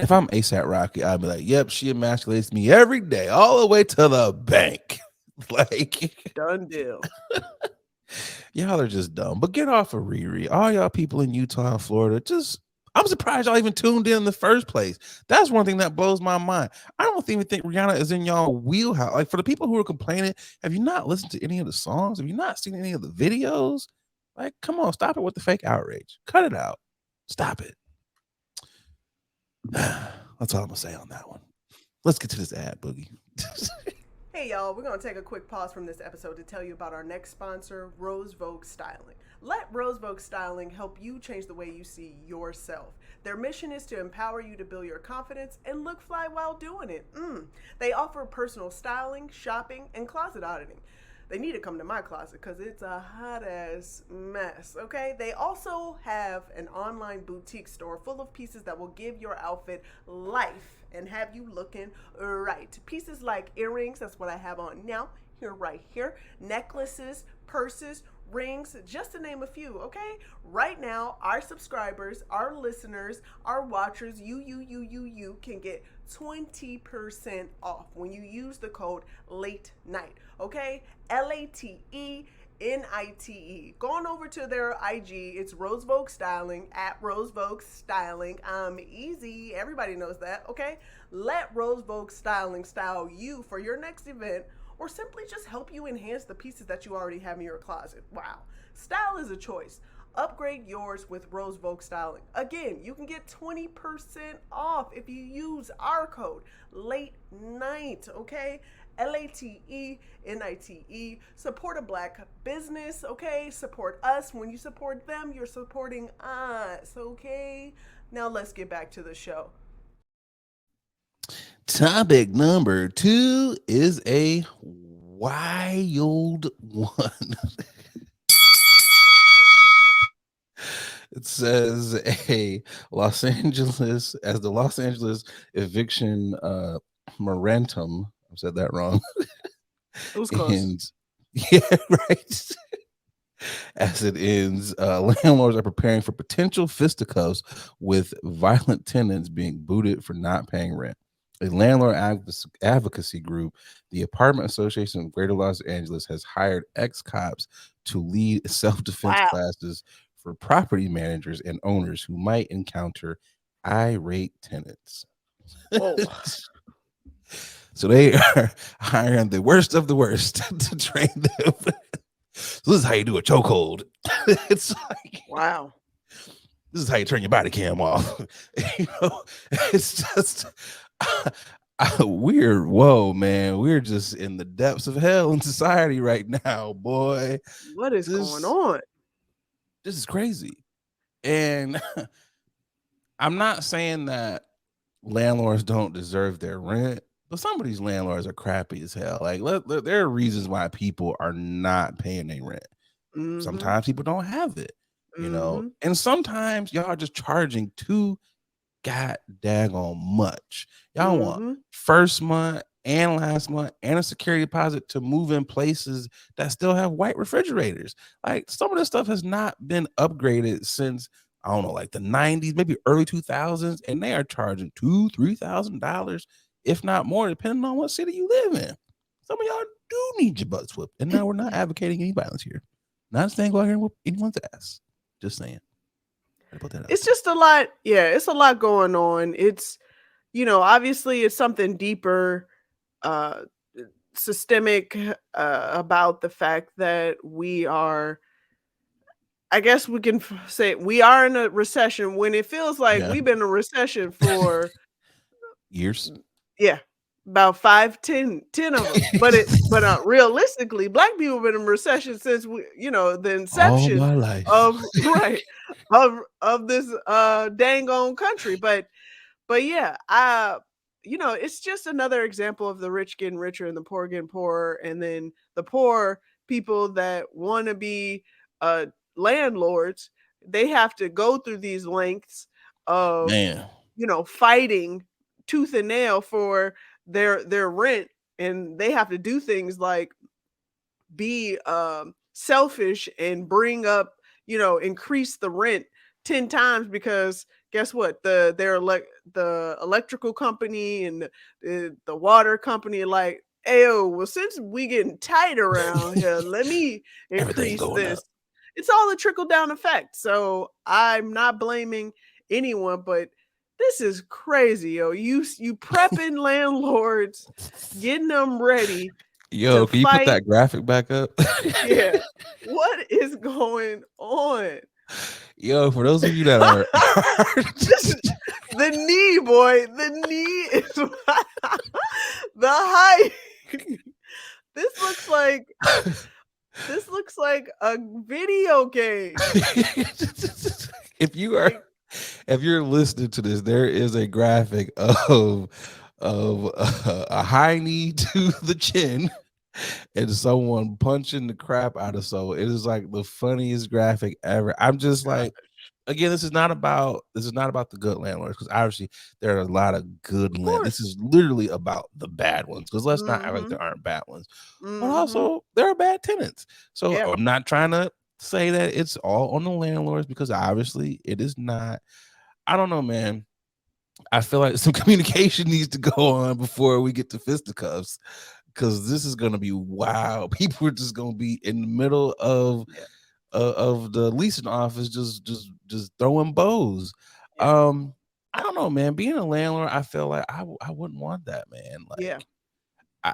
If I'm A$AP Rocky, I'd be like, yep, she emasculates me every day, all the way to the bank. Like, done deal. Y'all are just dumb. But get off of Riri. All y'all people in Utah and Florida, I'm surprised y'all even tuned in the first place. That's one thing that blows my mind. I don't even think Rihanna is in y'all wheelhouse. Like, for the people who are complaining, have you not listened to any of the songs? Have you not seen any of the videos? Like, come on, stop it with the fake outrage. Cut it out. Stop it. That's all I'm gonna say on that one. Let's get to this ad, Boogie. Hey y'all, we're going to take a quick pause from this episode to tell you about our next sponsor, Rose Vogue Styling. Let Rose Vogue Styling help you change the way you see yourself. Their mission is to empower you to build your confidence and look fly while doing it. They offer personal styling, shopping, and closet auditing. They need to come to my closet because it's a hot ass mess, okay? They also have an online boutique store full of pieces that will give your outfit life and have you looking right. Pieces like earrings, that's what I have on now, right here, necklaces, purses, rings, just to name a few, okay? Right now, our subscribers, our listeners, our watchers, you can get 20% off when you use the code LATE NIGHT, okay? LATENITE. Go on over to their IG. It's Rose Vogue Styling, at Rose Vogue Styling. Easy. Everybody knows that, okay? Let Rose Vogue Styling style you for your next event, or simply just help you enhance the pieces that you already have in your closet. Wow. Style is a choice. Upgrade yours with Rose Vogue Styling. Again, you can get 20% off if you use our code LATE NIGHT, okay? LATENITE. Support a black business, okay? Support us. When you support them, you're supporting us, okay? Now let's get back to the show. Topic number 2 is a wild one. It says the Los Angeles eviction moratorium. I said that wrong. It was close. Yeah, right. As it ends, landlords are preparing for potential fisticuffs with violent tenants being booted for not paying rent. A landlord advocacy group, the Apartment Association of Greater Los Angeles, has hired ex-cops to lead self-defense classes for property managers and owners who might encounter irate tenants. So they are hiring the worst of the worst to train them. So this is how you do a chokehold. It's like, wow. This is how you turn your body cam off. It's just weird. Whoa, man. We're just in the depths of hell in society right now, boy. What is going on? This is crazy. And I'm not saying that landlords don't deserve their rent, but some of these landlords are crappy as hell. Like, there are reasons why people are not paying their rent. Mm-hmm. Sometimes people don't have it, and sometimes y'all are just charging too god daggone much. Y'all want first month and last month and a security deposit to move in places that still have white refrigerators. Like, some of this stuff has not been upgraded since, I don't know, like the 90s, maybe early 2000s, and they are charging $2,000-$3,000, if not more, depending on what city you live in. Some of y'all do need your butts whipped, and now we're not advocating any violence here. Not saying go out here and whoop anyone's ass. Just saying. Put that out It's there. just a lot. Yeah, it's a lot going on. It's, obviously it's something deeper, uh, systemic, about the fact that we are, I guess we can say we are in a recession when it feels like Yeah. we've been in a recession for, Years. yeah, about 5, 10 of them. But realistically, black people have been in recession since the All inception my life. of right of this dang on country. But yeah, it's just another example of the rich getting richer and the poor getting poorer, and then the poor people that want to be uh landlords, they have to go through these lengths of, Man. fighting tooth and nail for their rent, and they have to do things like be selfish and bring up, increase the rent 10 times because guess what? The electrical company and the water company like, "Ayo, well, since we getting tight around here, let me Everything increase going up. this." It's all a trickle down effect. So I'm not blaming anyone, but this is crazy, yo. You prepping landlords, getting them ready to Yo, can you put fight. that graphic back up? Yeah. What is going on? Yo, for those of you that are This is the knee, boy. The knee is the height. This looks like a video game. if you are Like, if you're listening to this, there is a graphic of a high knee to the chin and someone punching the crap out of someone. It is like the funniest graphic ever. I'm just like, again, this is not about the good landlords, because obviously there are a lot of good of land. This course. is literally about the bad ones, because let's not act like Mhm. there aren't bad ones, but Mhm. also there are bad tenants. So Yeah. I'm not trying to say that it's all on the landlords, because obviously it is not. I don't know, man. I feel like some communication needs to go on before we get to fisticuffs, because this is going to be wild. People are just going to be in the middle Yeah. of the leasing office, just throwing bows. Yeah. I don't know, man. Being a landlord, I feel like I wouldn't want that, man. Yeah.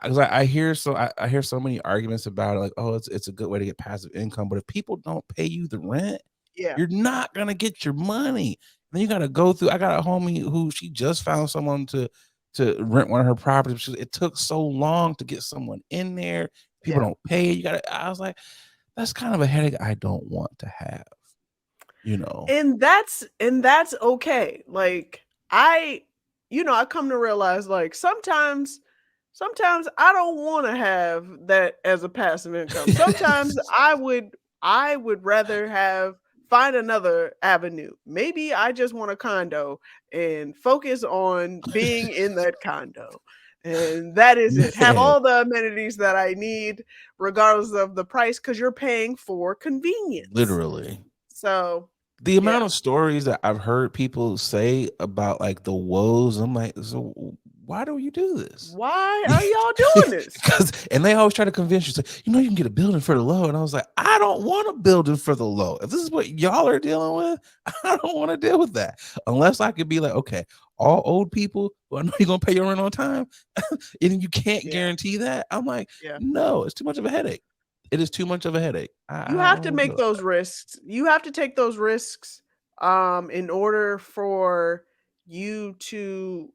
Like, I hear I hear so many arguments about it, like, oh, it's a good way to get passive income, but if people don't pay you the rent, Yeah. you're not gonna get your money. Then you gotta go through. I got a homie who she just found someone to rent one of her properties. It took so long to get someone in there. People Yeah. don't pay. You gotta. I was like, that's kind of a headache I don't want to have. You know. And that's okay. Like I come to realize like sometimes I don't want to have that as a passive income. Sometimes I would rather find another avenue. Maybe I just want a condo and focus on being in that condo. And that is it. Have Man, all the amenities that I need regardless of the price cuz you're paying for convenience. literally. So, The amount yeah. of stories that I've heard people say about like the woes, I'm like, so why do you do this? Why are y'all doing this? Because and they always try to convince you, say, you can get a building for the low. And I was like, I don't want a building for the low. If this is what y'all are dealing with, I don't want to deal with that. Unless I could be like, okay, all old people who I know you're gonna pay your rent on time, and you can't Yeah. guarantee that. I'm like, Yeah. no, it's too much of a headache. It is too much of a headache. You I have don't to want to do make it. those risks. You have to take those risks in order for you to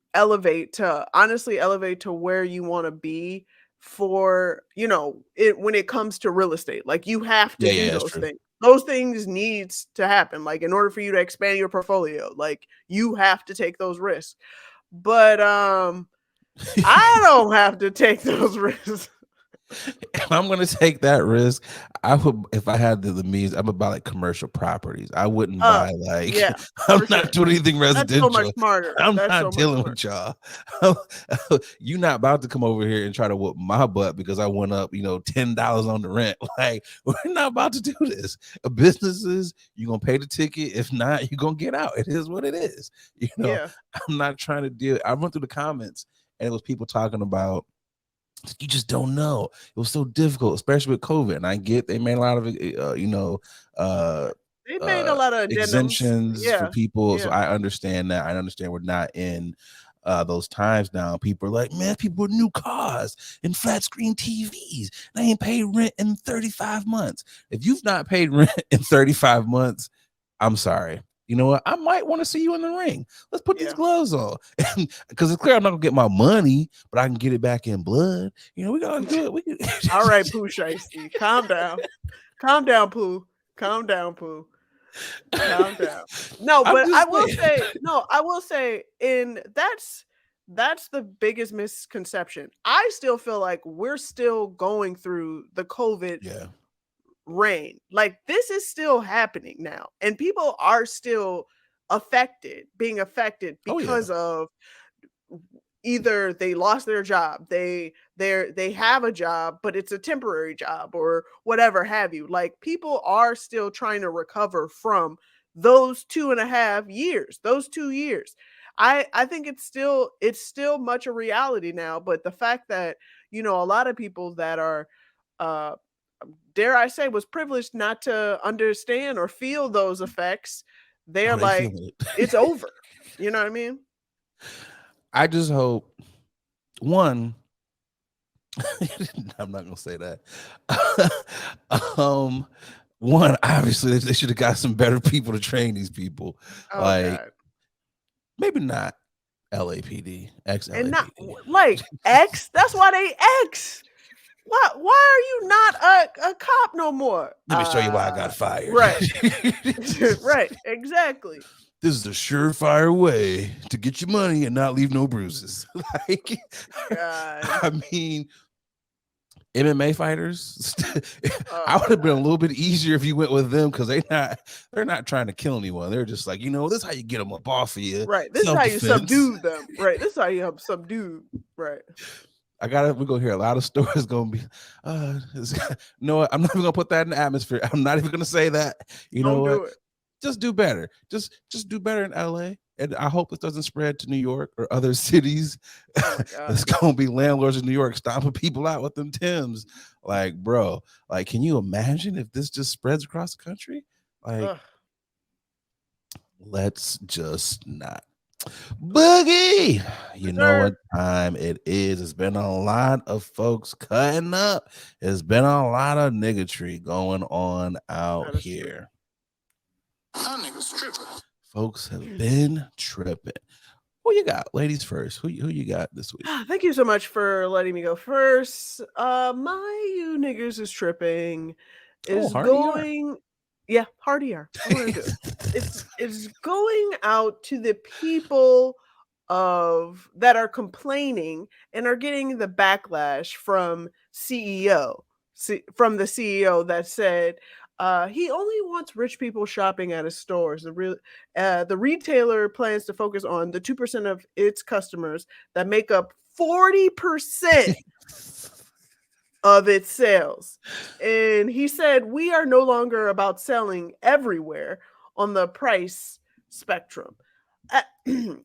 honestly elevate to where you want to be for, it when it comes to real estate. Like you have to Yeah, do yeah, that's those true. things. Those things needs to happen like in order for you to expand your portfolio. Like you have to take those risks. But I don't have to take those risks. If I'm gonna take that risk, I would. If I had the means, I'm about like commercial properties. I wouldn't buy like. Yeah, I'm for not sure. doing anything That's so much residential. smarter. I'm That's not so much dealing smarter. with y'all. You're not about to come over here and try to whoop my butt because I went up, $10 on the rent. Like, we're not about to do this. Businesses, you're gonna pay the ticket. If not, you're gonna get out. It is what it is. Yeah. I'm not trying to deal. I went through the comments and it was people talking about, you just don't know. It was so difficult, especially with COVID. And I get they made a lot of it, uh, They made a lot of addendums. exemptions for people. So Yeah. I understand that. I understand we're not in those times now. People are like, man, people with new cars and flat screen TVs. They ain't paid rent in 35 months. If you've not paid rent in 35 months, I'm sorry. You know what? I might want to see you in the ring. Let's put these gloves on. Because it's clear I'm not gonna get my money, but I can get it back in blood. You know, we gotta do it. We can... All right, Pooh Shiesty. Calm down. Calm down, Pooh. Calm down, Pooh. Calm down. No, but I will say, that's the biggest misconception. I still feel like we're still going through the COVID reign. Like, this is still happening now, and people are still being affected because of either they lost their job, they have a job, but it's a temporary job or whatever have you. Like, people are still trying to recover from those 2.5 years, those 2 years. I think it's still much a reality now, but the fact that, a lot of people that are, dare I say, was privileged not to understand or feel those effects, they're like, it's over. You know what I mean? I just hope, one, I'm not gonna say that. One, obviously they should have got some better people to train these people. God. Maybe not LAPD, ex-LAPD. And not like X. That's why they X. Why are you not a cop no more? Let me show you why I got fired. Right. Right. Exactly. This is a surefire way to get your money and not leave no bruises. Like, God. I mean, MMA fighters, I would have been a little bit easier if you went with them, because they're not trying to kill anyone. They're just like, this is how you get them up off of you. Right. This is how you subdue them. Right. This is how you subdue. Right. We're gonna hear a lot of stories gonna be no, I'm not even gonna put that in the atmosphere. I'm not even gonna say that. Don't do it. Just do better. Just do better in LA. And I hope this doesn't spread to New York or other cities. It's gonna be landlords in New York stomping people out with them Timbs. Like, bro, like, can you imagine if this just spreads across the country? Like, let's just not. Boogie, you know what time it is. It's been a lot of folks cutting up. It's been a lot of niggatry going on out here. Folks have been tripping. Who you got? Ladies first. Who you got this week? Thank you so much for letting me go first. My you niggers is tripping is going. Yeah, hardy are. It's going out to the people that are complaining and are getting the backlash from the CEO that said he only wants rich people shopping at his stores. The retailer plans to focus on the 2% of its customers that make up 40% of its sales. And he said, we are no longer about selling everywhere on the price spectrum. And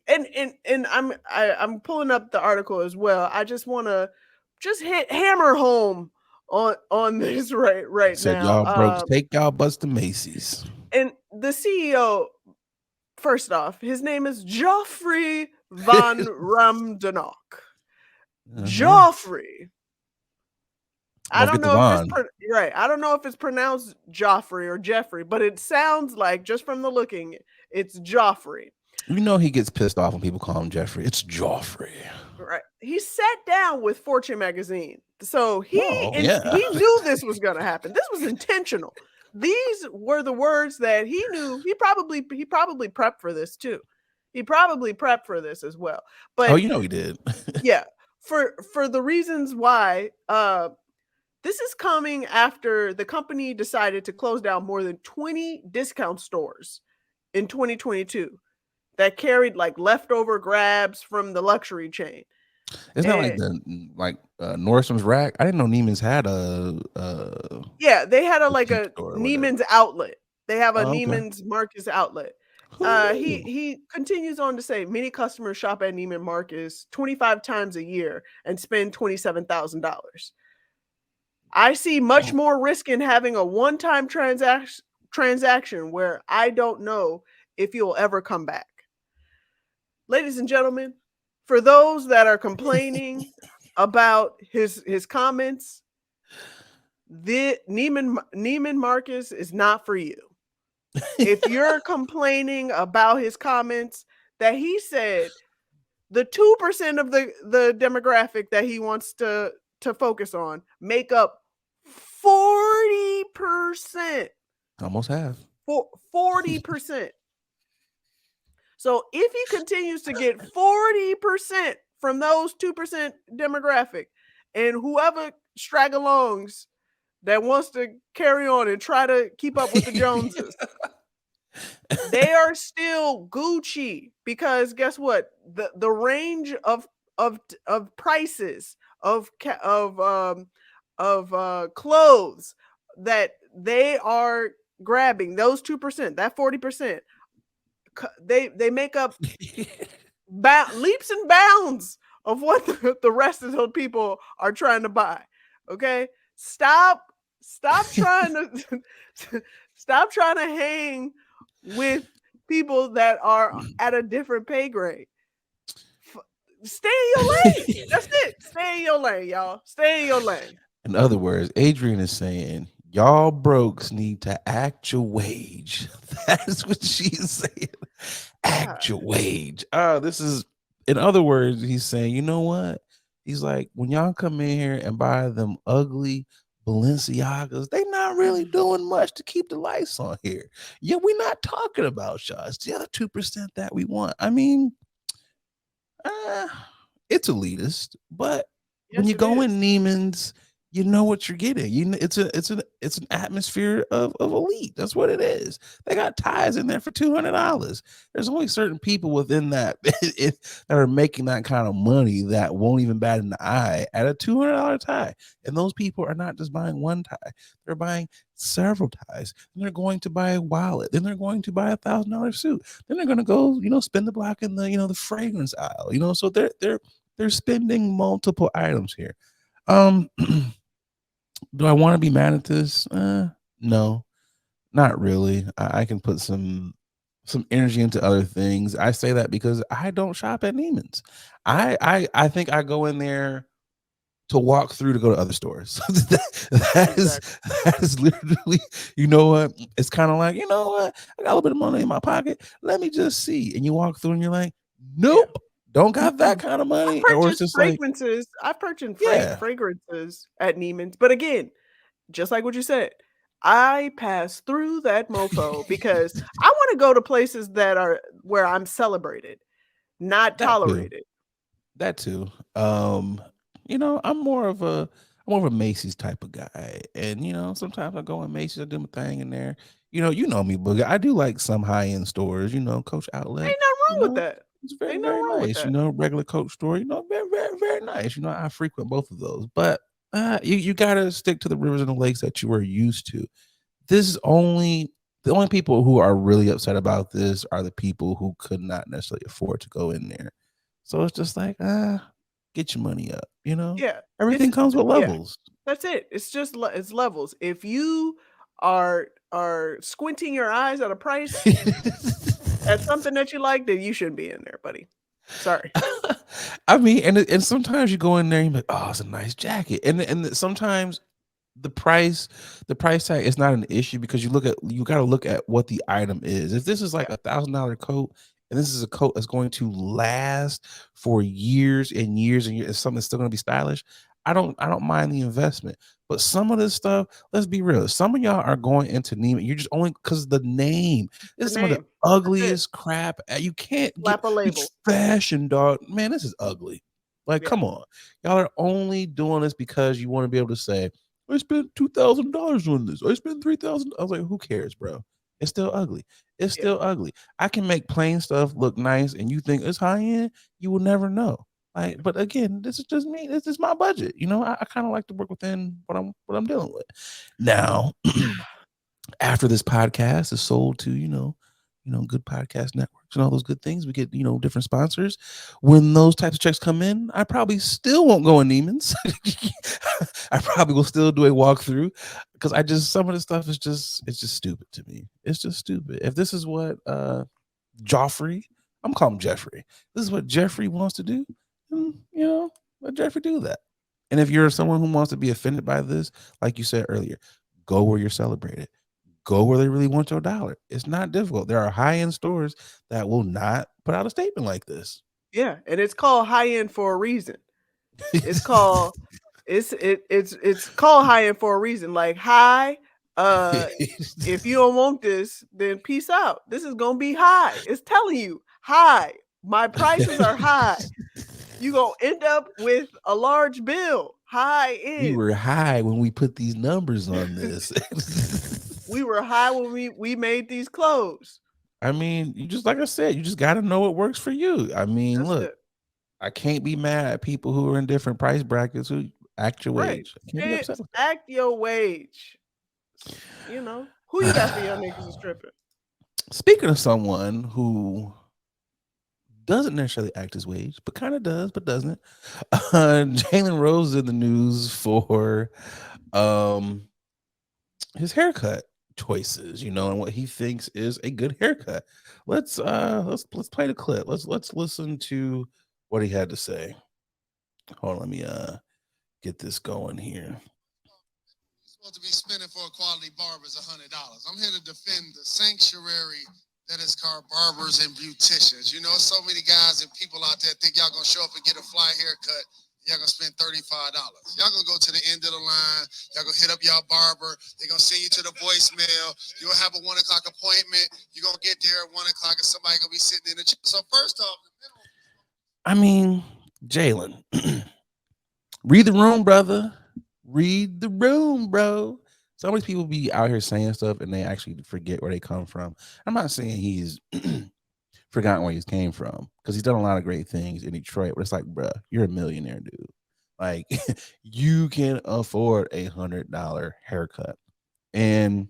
I'm pulling up the article as well. I just want to hammer home on this right Said now. Y'all broke, take y'all butts to Macy's. And the CEO, first off, his name is Joffrey von Ramdenok. Joffrey. I don't know if it's pronounced Joffrey or Jeffrey, but it sounds like, just from the looking, it's Joffrey. He gets pissed off when people call him Jeffrey. It's Joffrey. Right. He sat down with Fortune magazine. So he knew this was going to happen. This was intentional. These were the words that he knew. He probably prepped for this too. He probably prepped for this as well. But he did. Yeah. For the reasons why this is coming after the company decided to close down more than 20 discount stores in 2022 that carried like leftover grabs from the luxury chain. Isn't that like Nordstrom's Rack? I didn't know Neiman's had a they had a Neiman's outlet. They have a Neiman's Marcus outlet. He continues on to say many customers shop at Neiman Marcus 25 times a year and spend $27,000. I see much more risk in having a one-time transaction transaction where I don't know if you'll ever come back. Ladies and gentlemen, for those that are complaining about his comments, the Neiman Marcus is not for you. If you're complaining about his comments that he said the 2% of the demographic that he wants to focus on make up 40%. Almost half. 40%. So if he continues to get 40% from those 2% demographic, and whoever straggalongs that wants to carry on and try to keep up with the Joneses, they are still Gucci, because guess what? The range of prices of clothes that they are grabbing, those 2%, that 40%, they make up leaps and bounds of what the rest of those people are trying to buy. Okay, stop trying to stop trying to hang with people that are at a different pay grade. Stay in your lane. That's it. Stay in your lane, y'all. Stay in your lane. In other words, Adrian is saying, y'all brokes need to act your wage. That's what she's saying. Act your wage. This is, in other words, he's saying, you know what? He's like, when y'all come in here and buy them ugly Balenciagas, they not really doing much to keep the lights on here. Yeah, we're not talking about y'all. It's the other 2% that we want. I mean, it's elitist, but when you go in Neiman's, you know what you're getting. You know, it's an atmosphere of elite. That's what it is. They got ties in there for $200. There's only certain people within that that are making that kind of money that won't even bat an eye at a $200 tie. And those people are not just buying one tie; they're buying several ties. Then they're going to buy a wallet. Then they're going to buy $1,000 suit. Then they're going to go, spend the block in the the fragrance aisle. So they're spending multiple items here. Do I want to be mad at this? No, not really. I can put some energy into other things. I say that because I don't shop at Neiman's. I think I go in there to walk through to go to other stores. that is literally, you know what? It's kind of like, you know what? I got a little bit of money in my pocket. Let me just see. And you walk through and you're like, nope. Yeah. Don't got that kind of money. Or it's just fragrances. I've purchased fragrances at Neiman's. But again, just like what you said, I pass through that mofo because I want to go to places that are where I'm celebrated, not tolerated. That too. I'm more of a Macy's type of guy. And sometimes I go in Macy's, I do my thing in there. You know me, Boogie. I do like some high-end stores, Coach Outlet. Ain't nothing wrong with that. It's very, very nice. Regular Coach store, very, very, very nice. I frequent both of those. But you gotta stick to the rivers and the lakes that you were used to. This is the only people who are really upset about this are the people who could not necessarily afford to go in there. So it's just like, get your money up, Yeah. Everything comes with levels. Yeah, that's it. It's just it's levels. If you are squinting your eyes at a price at something that you like, then you shouldn't be in there, buddy. Sorry. I mean, and sometimes you go in there and you're like, oh, it's a nice jacket. And sometimes the price tag is not an issue because you got to look at what the item is. If this is like $1,000 coat and this is a coat that's going to last for years and years and years, it's something that's still going to be stylish, I don't mind the investment. But some of this stuff, let's be real, some of y'all are going into Neiman. You're just only because the name. This is some of the ugliest crap. You can't slap a label. Fashion, dog. Man, this is ugly. Like, come on. Y'all are only doing this because you want to be able to say, I spent $2,000 on this. I spent $3,000. I was like, who cares, bro? It's still ugly. It's still ugly. I can make plain stuff look nice, and you think it's high end. You will never know. Like, but again, this is just me. This is my budget. I kind of like to work within what I'm dealing with. Now, after this podcast is sold to good podcast networks and all those good things. We get, different sponsors. When those types of checks come in, I probably still won't go in Neiman's. I probably will still do a walkthrough because some of the stuff is it's just stupid to me. It's just stupid. If this is what Joffrey, I'm calling him Jeffrey. This is what Jeffrey wants to do. Let Jeffrey do that. And if you're someone who wants to be offended by this, like you said earlier, go where you're celebrated. Go where they really want your dollar. It's not difficult. There are high-end stores that will not put out a statement like this. Yeah, and it's called high-end for a reason. It's called it's called high-end for a reason. Like, hi, if you don't want this, then peace out. This is gonna be high. It's telling you, hi, my prices are high. You gonna end up with a large bill. High end. We were high when we put these numbers on this. We were high when we made these clothes. I mean, like I said, you just got to know what works for you. I mean, That's look, it. I can't be mad at people who are in different price brackets who act your wage. I can't be upset with that. Act your wage. Who you got for your niggas is stripping? Speaking of someone who doesn't necessarily act his wage, but kind of does, but doesn't. Jalen Rose is in the news for his haircut choices, and what he thinks is a good haircut. Let's play the clip. Let's listen to what he had to say. Hold on, let me get this going here. Supposed to be spending for a quality barber is $100. I'm here to defend the sanctuary that is called barbers and beauticians. So many guys and people out there think y'all gonna show up and get a fly haircut. Y'all gonna spend $35. Y'all gonna go to the end of the line. Y'all gonna hit up y'all barber. They're gonna send you to the voicemail. You're gonna have a 1 o'clock appointment. You're gonna get there at 1 o'clock and somebody gonna be sitting in the chair. So first off, I mean, Jalen, read the room, brother. Read the room, bro. Some of these people be out here saying stuff and they actually forget where they come from. I'm not saying he's forgotten where he came from because he's done a lot of great things in Detroit. But it's like, bro, you're a millionaire, dude. Like, you can afford $100 haircut. And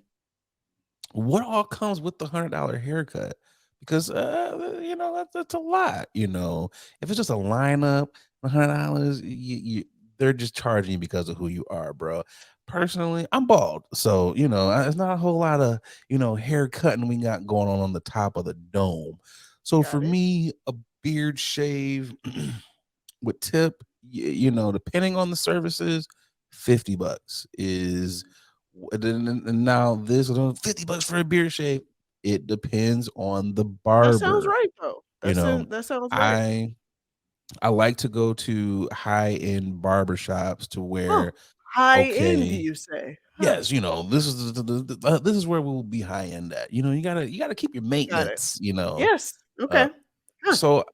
what all comes with the $100 haircut? Because that's a lot. If it's just a lineup, $100, they're just charging you because of who you are, bro. Personally, I'm bald, so it's not a whole lot of hair cutting we got going on the top of the dome. So for me, a beard shave with tip, depending on the services, $50 is. And now this is $50 for a beard shave. It depends on the barber. That sounds right, though. That sounds right. I like to go to high-end barbershops to where high-end, do you say? Yes, this is this is where we'll be high-end at. You gotta keep your maintenance. Yes. Okay. So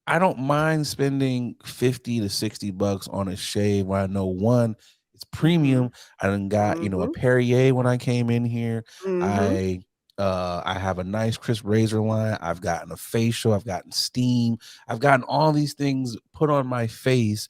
I don't mind spending $50 to $60 on a shave when I know one, it's premium. I done got a Perrier when I came in here. I have a nice crisp razor line. I've gotten a facial. I've gotten steam. I've gotten all these things put on my face.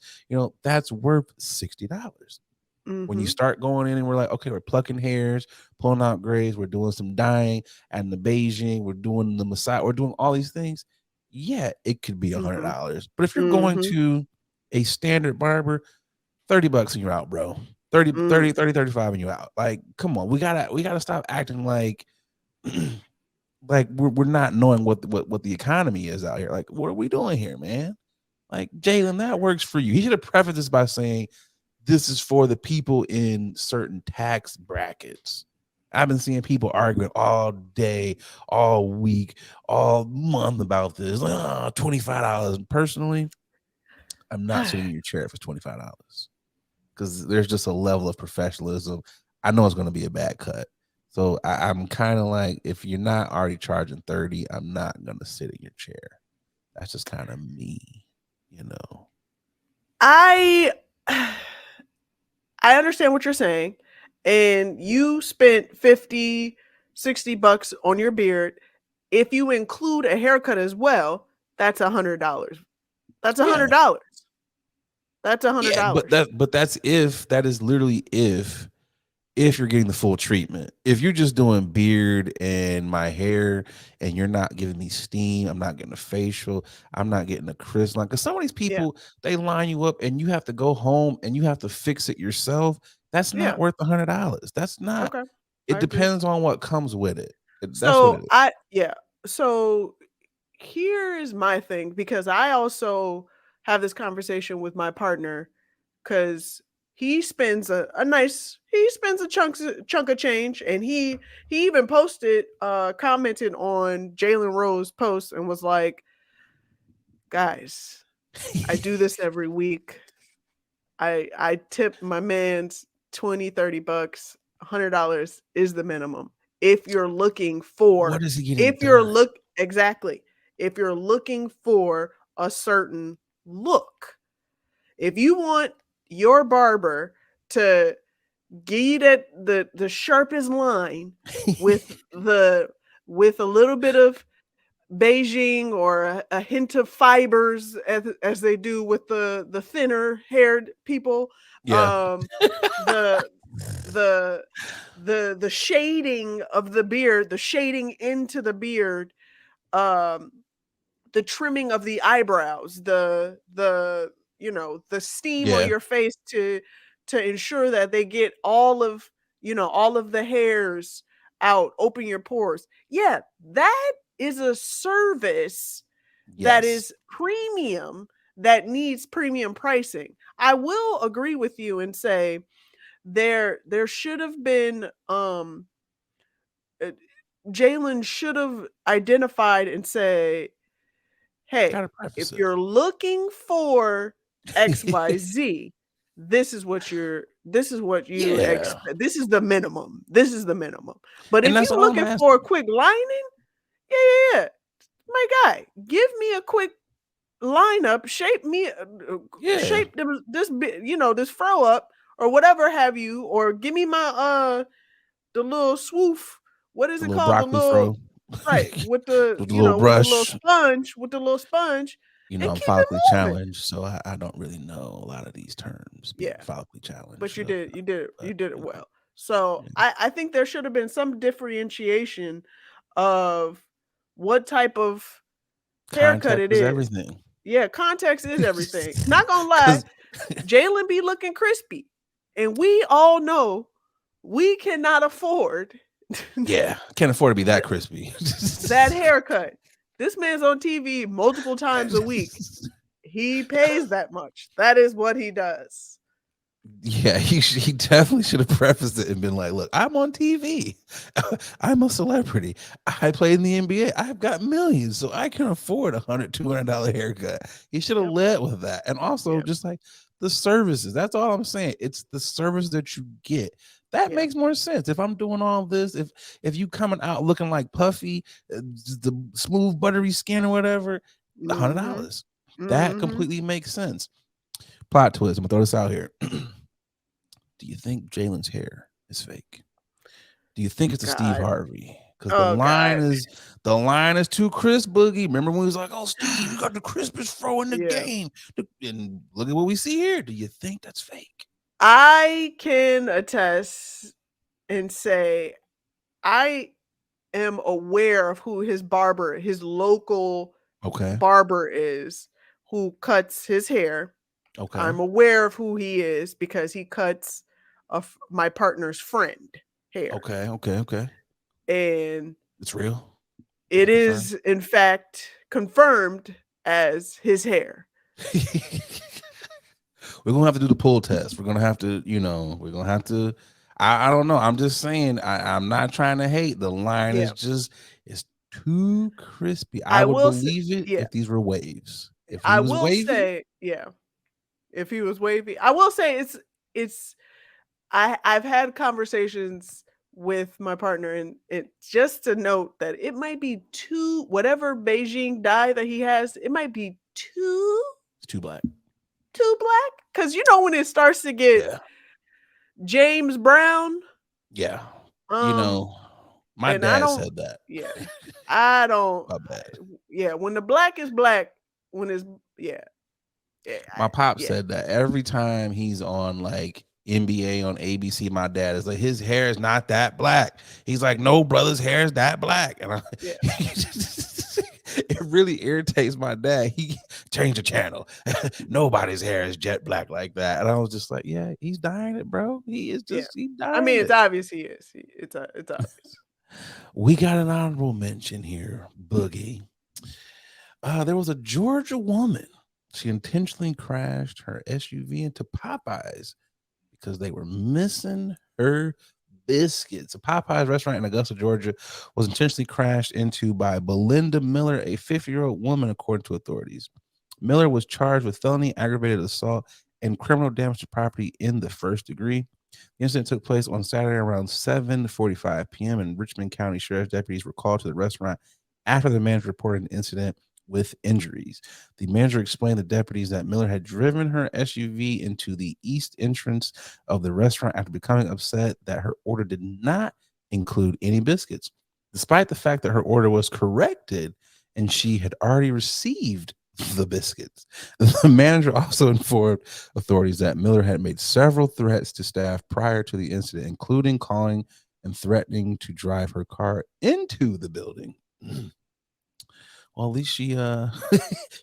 That's worth $60. When you start going in and we're like, okay, we're plucking hairs, pulling out grays, we're doing some dyeing and the Beijing, we're doing the massage, we're doing all these things. Yeah, it could be $100. But if you're going to a standard barber, $30 and you're out, bro. 35 and you're out. Like, come on, we gotta stop acting like we're not knowing what the economy is out here. Like, what are we doing here, man? Like, Jalen, that works for you. He should have prefaced this by saying, this is for the people in certain tax brackets. I've been seeing people arguing all day, all week, all month about this. Like, $25. Personally, I'm not sitting in your chair for $25 because there's just a level of professionalism. I know it's going to be a bad cut. So I'm kind of like, if you're not already charging $30, I'm not going to sit in your chair. That's just kind of me, I understand what you're saying, and you spent $50, $60 on your beard. If you include a haircut as well, that's $100. That's $100. That's $100. Yeah, but that is literally if if you're getting the full treatment. If you're just doing beard and my hair and you're not giving me steam, I'm not getting a facial, I'm not getting a crisp line. Because some of these Yeah. people, they line you up and you have to go home and you have to fix it yourself. That's not Yeah. worth $100. That's not. Okay. It I agree. depends on what comes with it. That's what it So is. so here is my thing, because I also have this conversation with my partner, because he spends he spends a chunk of change, and he even posted commented on Jalen Rose post and was like, guys, I do this every week. I tip my man's 20, 30 bucks, $100 is the minimum. If you're looking for, What is he getting done? exactly, if you're looking for a certain look, if you want your barber to give you the sharpest line with with a little bit of Beijing or a hint of fibers, as they do with the thinner haired people, Yeah. the the the shading of the beard, the shading into the beard, um the trimming of the eyebrows, the the steam on Yeah. your face to ensure that they get all of all of the hairs out, open your pores. Yeah, that is a service that Yes. is premium, that needs premium pricing. I will agree with you and say there should have been uh, Jalen should have identified and say, hey, Gotta preface if it. you're looking for XYZ, this is what you Yeah. expect. This is the minimum. This is the minimum. But And if that's you're all I'm looking for a asking. quick lining, yeah, yeah, yeah. My guy, give me a quick lineup, Yeah. shape this fro up or whatever have you, or give me my the little swoof. What is The it little called? The broccoli little fro. right with the With the little with the little brush. sponge, and I'm keep it follically moving. challenged, so I don't really know a lot of these terms being Yeah, follically but challenged. you So, did but you did it you know, well. So yeah. I think there should have been some differentiation of what type of haircut Context it is is. everything. Yeah, context is everything. Not gonna lie, Because Jalen be looking crispy, and we all know we cannot afford yeah, can't afford to be that crispy. that haircut. This man's on TV multiple times a week. He pays that much. That is what he does. Yeah, he definitely should have prefaced it and been like, "Look, I'm on TV. I'm a celebrity. I play in the NBA. I've got millions, so I can afford $100, $200 haircut." He should have Yep. led with that, and also Yep. just like the services. That's all I'm saying. It's the service that you get that Yeah. makes more sense. If I'm doing all this, if you coming out looking like Puffy, the smooth buttery skin or whatever, hundred Mhm. dollars. That Mhm. completely makes sense. Plot twist. I'm gonna throw this out here. Do you think Jalen's hair is fake? Do you think it's a Steve God. Harvey? Because Oh God. the line is too crisp, Boogie. Remember when he was like, "Oh, Steve, you got the crispest fro in the Yeah. game," and look at what we see here. Do you think that's fake? I can attest and say I am aware of who his local Okay, barber is, who cuts his hair. okay, I'm aware of who he is because he cuts my partner's friend hair. okay. And It's real. Is it it confirmed? is, in fact, confirmed as his hair. We're gonna have to do the pull test. We're gonna have to, we're gonna have to. I don't know. I'm just saying. I'm not trying to hate. The line Yeah. is just it's too crispy. I I would will say, believe it yeah, if these were waves. If he I was will wavy, say, yeah, if he was wavy, I will say it's I've had conversations with my partner, and it's just to note that it might be too, whatever Beijing dye that he has, it might be it's too black. too black, because when it starts to get Yeah, James Brown, yeah. You um know, my and I dad don't, said that. yeah, I don't, My bad. yeah, when the black is black, when it's, yeah, yeah, My pop yeah, said that every time he's on like NBA on ABC. My dad is like, his hair is not that black. He's like, no, brother's hair is that black. And I, Yeah. it really irritates my dad. He changed the channel. Nobody's hair is jet black like that. And I was just like, yeah, he's dying it, bro. He is just, he dying I mean, it. it's obvious he is. It's obvious. We got an honorable mention here, Boogie. There was a Georgia woman. She intentionally crashed her SUV into Popeyes because they were missing her biscuits. A Popeyes restaurant in Augusta, Georgia, was intentionally crashed into by Belinda Miller, a 50-year-old woman, according to authorities. Miller was charged with felony aggravated assault and criminal damage to property in the first degree. The incident took place on Saturday around 7:45 p.m. and Richmond County Sheriff's deputies were called to the restaurant after the manager reported an incident with injuries. The manager explained to deputies that Miller had driven her SUV into the east entrance of the restaurant after becoming upset that her order did not include any biscuits, despite the fact that her order was corrected and she had already received the biscuits. The manager also informed authorities that Miller had made several threats to staff prior to the incident, including calling and threatening to drive her car into the building. Well, at least she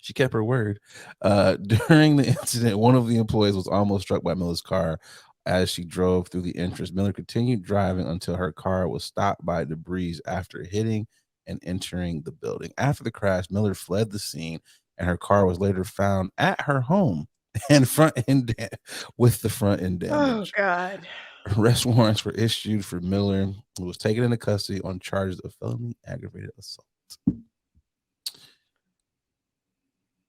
she kept her word. During the incident, one of the employees was almost struck by Miller's car as she drove through the entrance. Miller continued driving until her car was stopped by debris after hitting and entering the building. After the crash, Miller fled the scene, and her car was later found at her home and with the front end damage. Oh God. Arrest warrants were issued for Miller, who was taken into custody on charges of felony aggravated assault.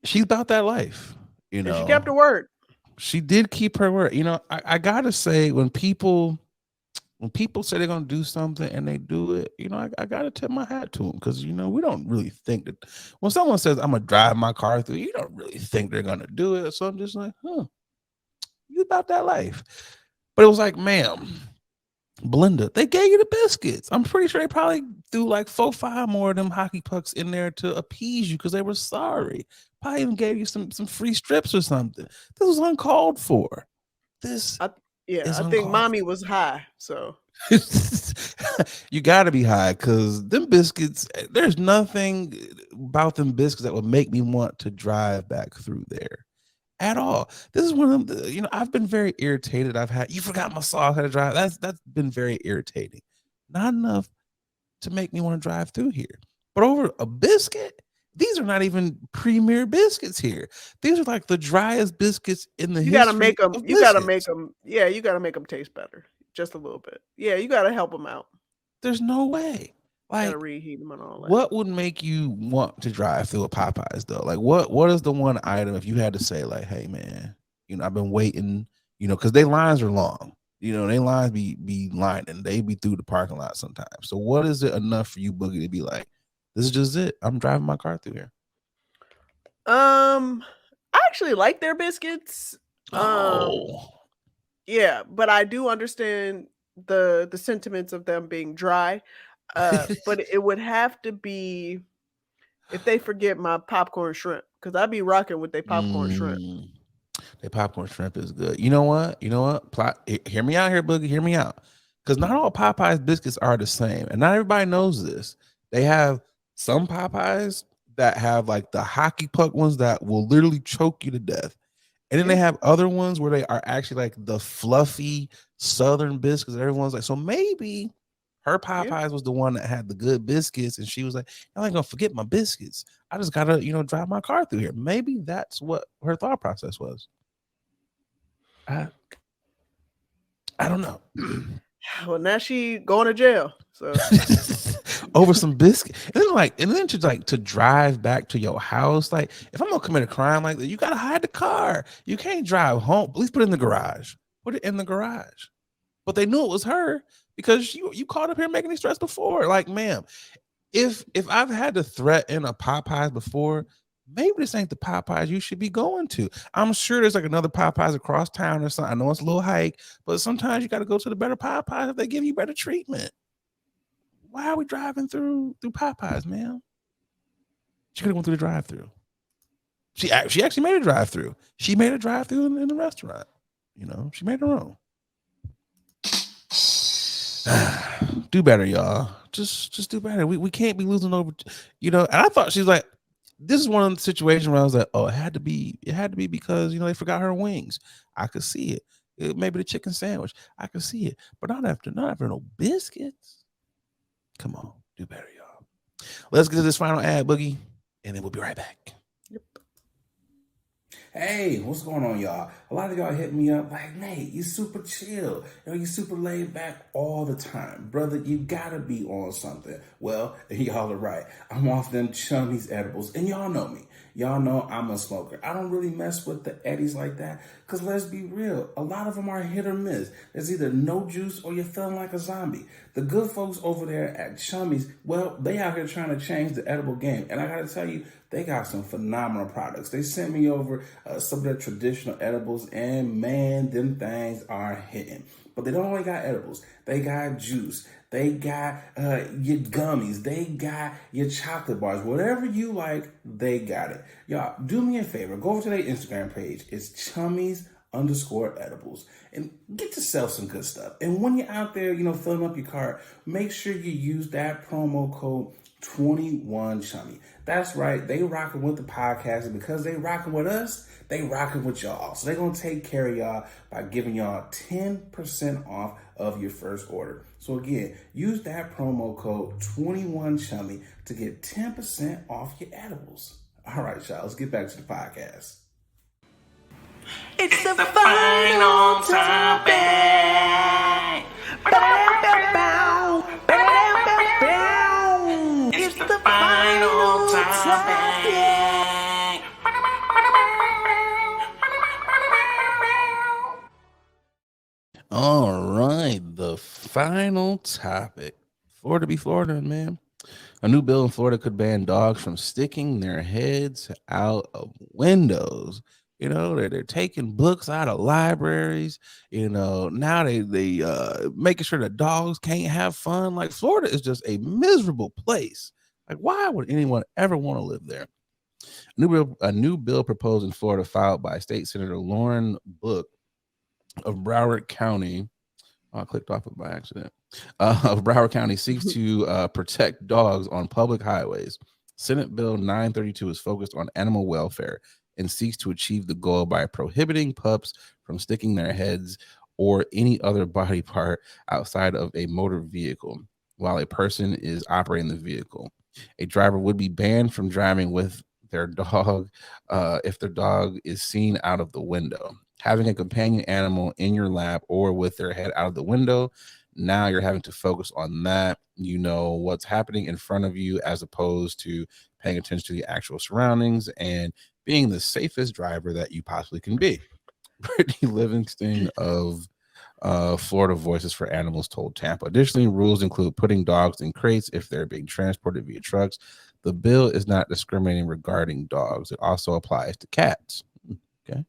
She's about that life, you know. And she kept her word. She did keep her word. You know, I gotta say, when people say they're gonna do something and they do it, you know, I gotta tip my hat to them, because you know we don't really think that when someone says I'm gonna drive my car through, you don't really think they're gonna do it. So I'm just like, you about that life. But it was like, ma'am, Belinda, they gave you the biscuits. I'm pretty sure they probably threw like 4-5 more of them hockey pucks in there to appease you because they were sorry. Probably even gave you some free strips or something. This was uncalled for. I think uncalled mommy was high, so you got to be high, because them biscuits, there's nothing about them biscuits that would make me want to drive back through there at all. This is one of them, you know, I've been very irritated. You forgot my sauce, how to drive. That's been very irritating. Not enough to make me want to drive through here. But over a biscuit, these are not even premier biscuits here. These are like the driest biscuits in the you gotta history make them. of You gotta make biscuits. them. Yeah, you gotta make them taste better, just a little bit. Yeah, you gotta help them out. There's no way. Like, Gotta reheat them and all that. what would make you want to drive through a Popeyes though? Like, what is the one item if you had to say, like, hey man, you know, I've been waiting, you know, because they lines are long. You know, they lines be lining. They be through the parking lot sometimes. So what is it enough for you, Boogie, to be like, this is just it? I'm driving my car through here. I actually like their biscuits. Yeah, but I do understand the sentiments of them being dry. But it would have to be if they forget my popcorn shrimp, because I'd be rocking with their popcorn shrimp. Their popcorn shrimp is good. You know what? Hear me out here, Boogie. Hear me out. Because not all Popeyes biscuits are the same, and not everybody knows this. They have some Popeyes that have like the hockey puck ones that will literally choke you to death. And then they have other ones where they are actually like the fluffy Southern biscuits. Everyone's like, so maybe her Popeyes was the one that had the good biscuits, and she was like, I ain't gonna forget my biscuits. I just gotta, you know, drive my car through here. Maybe that's what her thought process was. I don't know. Well, now she going to jail. So over some biscuit, and then to drive back to your house. Like, if I'm gonna commit a crime like that, you gotta hide the car. You can't drive home. At least put it in the garage. Put it in the garage. But they knew it was her because you called up here making these threats before. Like, ma'am, if I've had to threaten a Popeyes before, maybe this ain't the Popeyes you should be going to. I'm sure there's like another Popeyes across town or something. I know it's a little hike, but sometimes you got to go to the better Popeyes if they give you better treatment. Why are we driving through Popeyes, man? She could have went through the drive-through. She actually made a drive-through. She made a drive-through in the restaurant. You know, she made her own. Do better, y'all. Just do better. We can't be losing over, And I thought she's like, this is one of the situations where I was like, oh, it had to be because they forgot her wings. I could see it. Maybe the chicken sandwich. I could see it, but not after no biscuits. Come on, do better, y'all. Let's get to this final ad, Boogie, and then we'll be right back. Hey, what's going on, y'all? A lot of y'all hit me up like, Nate, you super chill. You super laid back all the time. Brother, you gotta be on something. Well, y'all are right. I'm off them chummies edibles, and y'all know me. Y'all know I'm a smoker. I don't really mess with the eddies like that, because let's be real, a lot of them are hit or miss. There's either no juice or you're feeling like a zombie. The good folks over there at Chummies, well, they out here trying to change the edible game. And I gotta tell you, they got some phenomenal products. They sent me over some of their traditional edibles, and man, them things are hitting. But they don't only got edibles. They got juice. They got your gummies. They got your chocolate bars. Whatever you like, they got it. Y'all, do me a favor. Go over to their Instagram page. It's Chummies_edibles. And get yourself some good stuff. And when you're out there, filling up your cart, make sure you use that promo code 21Chummy. That's right. They rocking with the podcast, and because they rocking with us, they rocking with y'all. So they're going to take care of y'all by giving y'all 10% off of your first order. So again, use that promo code 21Chummy to get 10% off your edibles. All right, y'all, let's get back to the podcast. It's the final topic. It's the final topic. All right, the final topic. Florida be Florida, man. A new bill in Florida could ban dogs from sticking their heads out of windows. They're taking books out of libraries. Now they making sure that dogs can't have fun. Like, Florida is just a miserable place. Like, why would anyone ever want to live there? A new bill proposed in Florida, filed by State Senator Lauren Book of Broward County. I clicked off it by accident. Of Broward County, seeks to protect dogs on public highways. Senate Bill 932 is focused on animal welfare and seeks to achieve the goal by prohibiting pups from sticking their heads or any other body part outside of a motor vehicle while a person is operating the vehicle. A driver would be banned from driving with their dog if their dog is seen out of the window. Having a companion animal in your lap or with their head out of the window, now you're having to focus on that. You know what's happening in front of you as opposed to paying attention to the actual surroundings and being the safest driver that you possibly can be. Brittany Livingston of Florida Voices for Animals told Tampa. Additionally, rules include putting dogs in crates if they're being transported via trucks. The bill is not discriminating regarding dogs. It also applies to cats. Okay.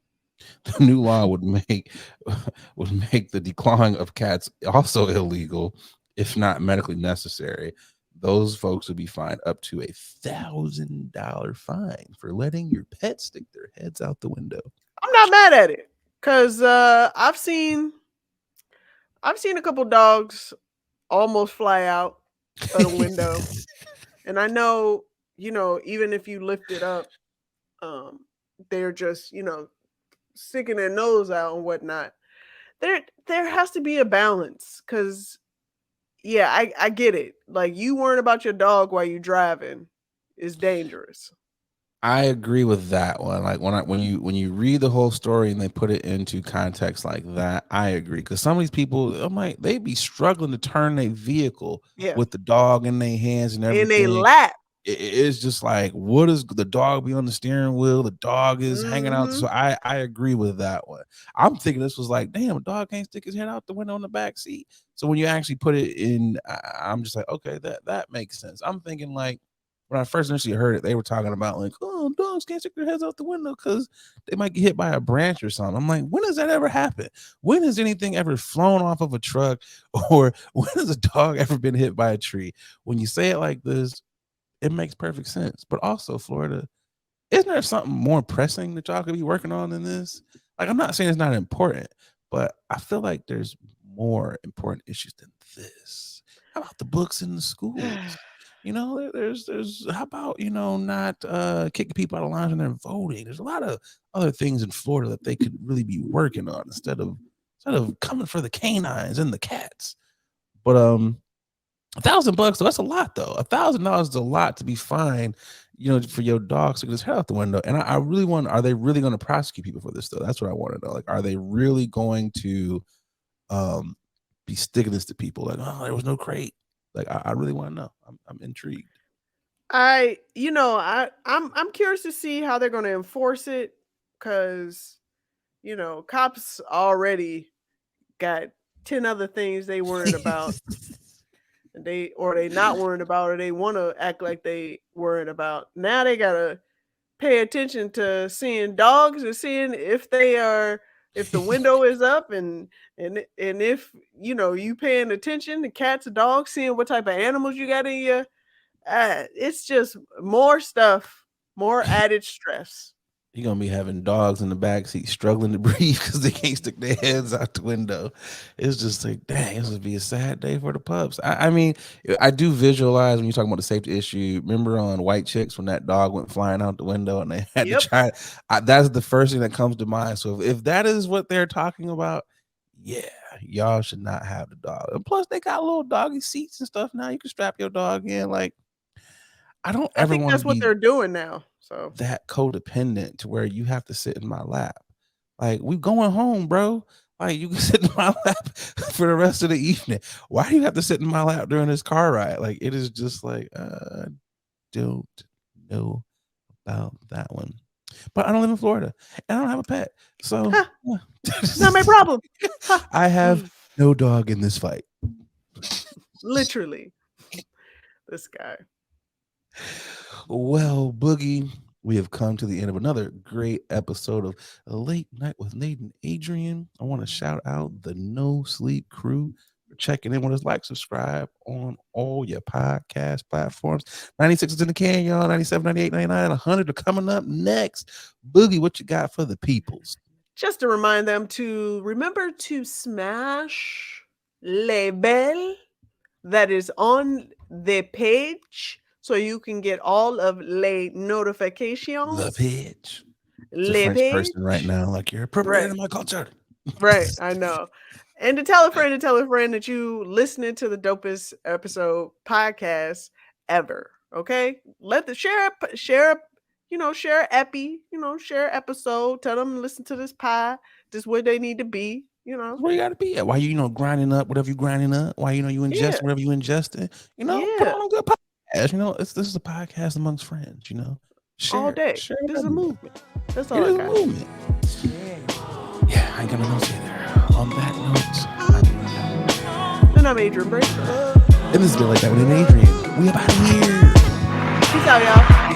The new law would make the declawing of cats also illegal if not medically necessary. Those folks would be fined up to $1,000 fine for letting your pet stick their heads out the window. I'm not mad at it, because I've seen a couple dogs almost fly out of the window. And I know, even if you lift it up, they're just, sticking their nose out and whatnot. There has to be a balance, because I get it. Like, you worrying about your dog while you're driving is dangerous. I agree with that one. Like, when you read the whole story and they put it into context like that, I agree. Because some of these people, they be struggling to turn their vehicle with the dog in their hands and everything. In a lap. It's just like, what is the dog be on the steering wheel? The dog is hanging out. So I agree with that one. I'm thinking this was like, damn, a dog can't stick his head out the window in the back seat. So when you actually put it in, I'm just like, okay, that makes sense. I'm thinking, like, when I first initially heard it, they were talking about like, oh, dogs can't stick their heads out the window because they might get hit by a branch or something. I'm like, when does that ever happen? When has anything ever flown off of a truck, or when has a dog ever been hit by a tree? When you say it like this, it makes perfect sense. But also, Florida, isn't there something more pressing that y'all could be working on than this? Like, I'm not saying it's not important, but I feel like there's more important issues than this? How about the books in the schools? You know, there's how about, not kicking people out of lines when they're voting? There's a lot of other things in Florida that they could really be working on instead of coming for the canines and the cats. But $1,000 though, that's a lot though. $1,000 is a lot to be fined, for your dog so you can just head out the window. And I really wonder, are they really going to prosecute people for this though? That's what I want to know. Like, are they really going to be sticking this to people? Like, oh, there was no crate. Like, I really want to know. I'm intrigued. I'm curious to see how they're going to enforce it, because cops already got 10 other things they worried about. They not worried about, or they want to act like they worried about. Now they gotta pay attention to seeing dogs, or seeing if the window is up, and if you paying attention to cats or dogs, seeing what type of animals you got in your. It's just more stuff, more added stress. You're gonna be having dogs in the backseat struggling to breathe because they can't stick their heads out the window. It's just like, dang, this would be a sad day for the pups. I mean, I do visualize when you're talking about the safety issue. Remember on White Chicks when that dog went flying out the window and they had to try. That's the first thing that comes to mind. So if that is what they're talking about, yeah, y'all should not have the dog. And plus, they got little doggy seats and stuff now. You can strap your dog in. Like, I think that's what they're doing now. So that codependent to where you have to sit in my lap. Like, we going home, bro. Like, you can sit in my lap for the rest of the evening. Why do you have to sit in my lap during this car ride? Like, it is just like, don't know about that one. But I don't live in Florida and I don't have a pet. So it's not my problem. I have no dog in this fight. Literally. This guy. Well, Boogie, we have come to the end of another great episode of A Late Night with Nate and Adrian. I want to shout out the No Sleep crew for checking in with us. Like, subscribe on all your podcast platforms. 96 is in the can, y'all. 97, 98, 99, 100 are coming up next. Boogie, what you got for the peoples? Just to remind them to remember to smash le bell that is on the page, so you can get all of les notifications. The page. It's a French person right now, like, you're appropriating my culture. Right, I know. And to tell a friend that you listening to the dopest episode podcast ever. Okay, let the share epi, share episode. Tell them to listen to this pie. This is where they need to be. That's where you got to be at. Why you grinding up whatever you grinding up. Why you ingest whatever you ingesting. Put on a good podcast. This is a podcast amongst friends. Share all day. Share this is a movement. That's all. It is a movement. Yeah, I ain't got nothing to say there. On that note, and I'm Adrian Bracer. And this has been Like That with Adrian. We up out of here. Peace out, y'all.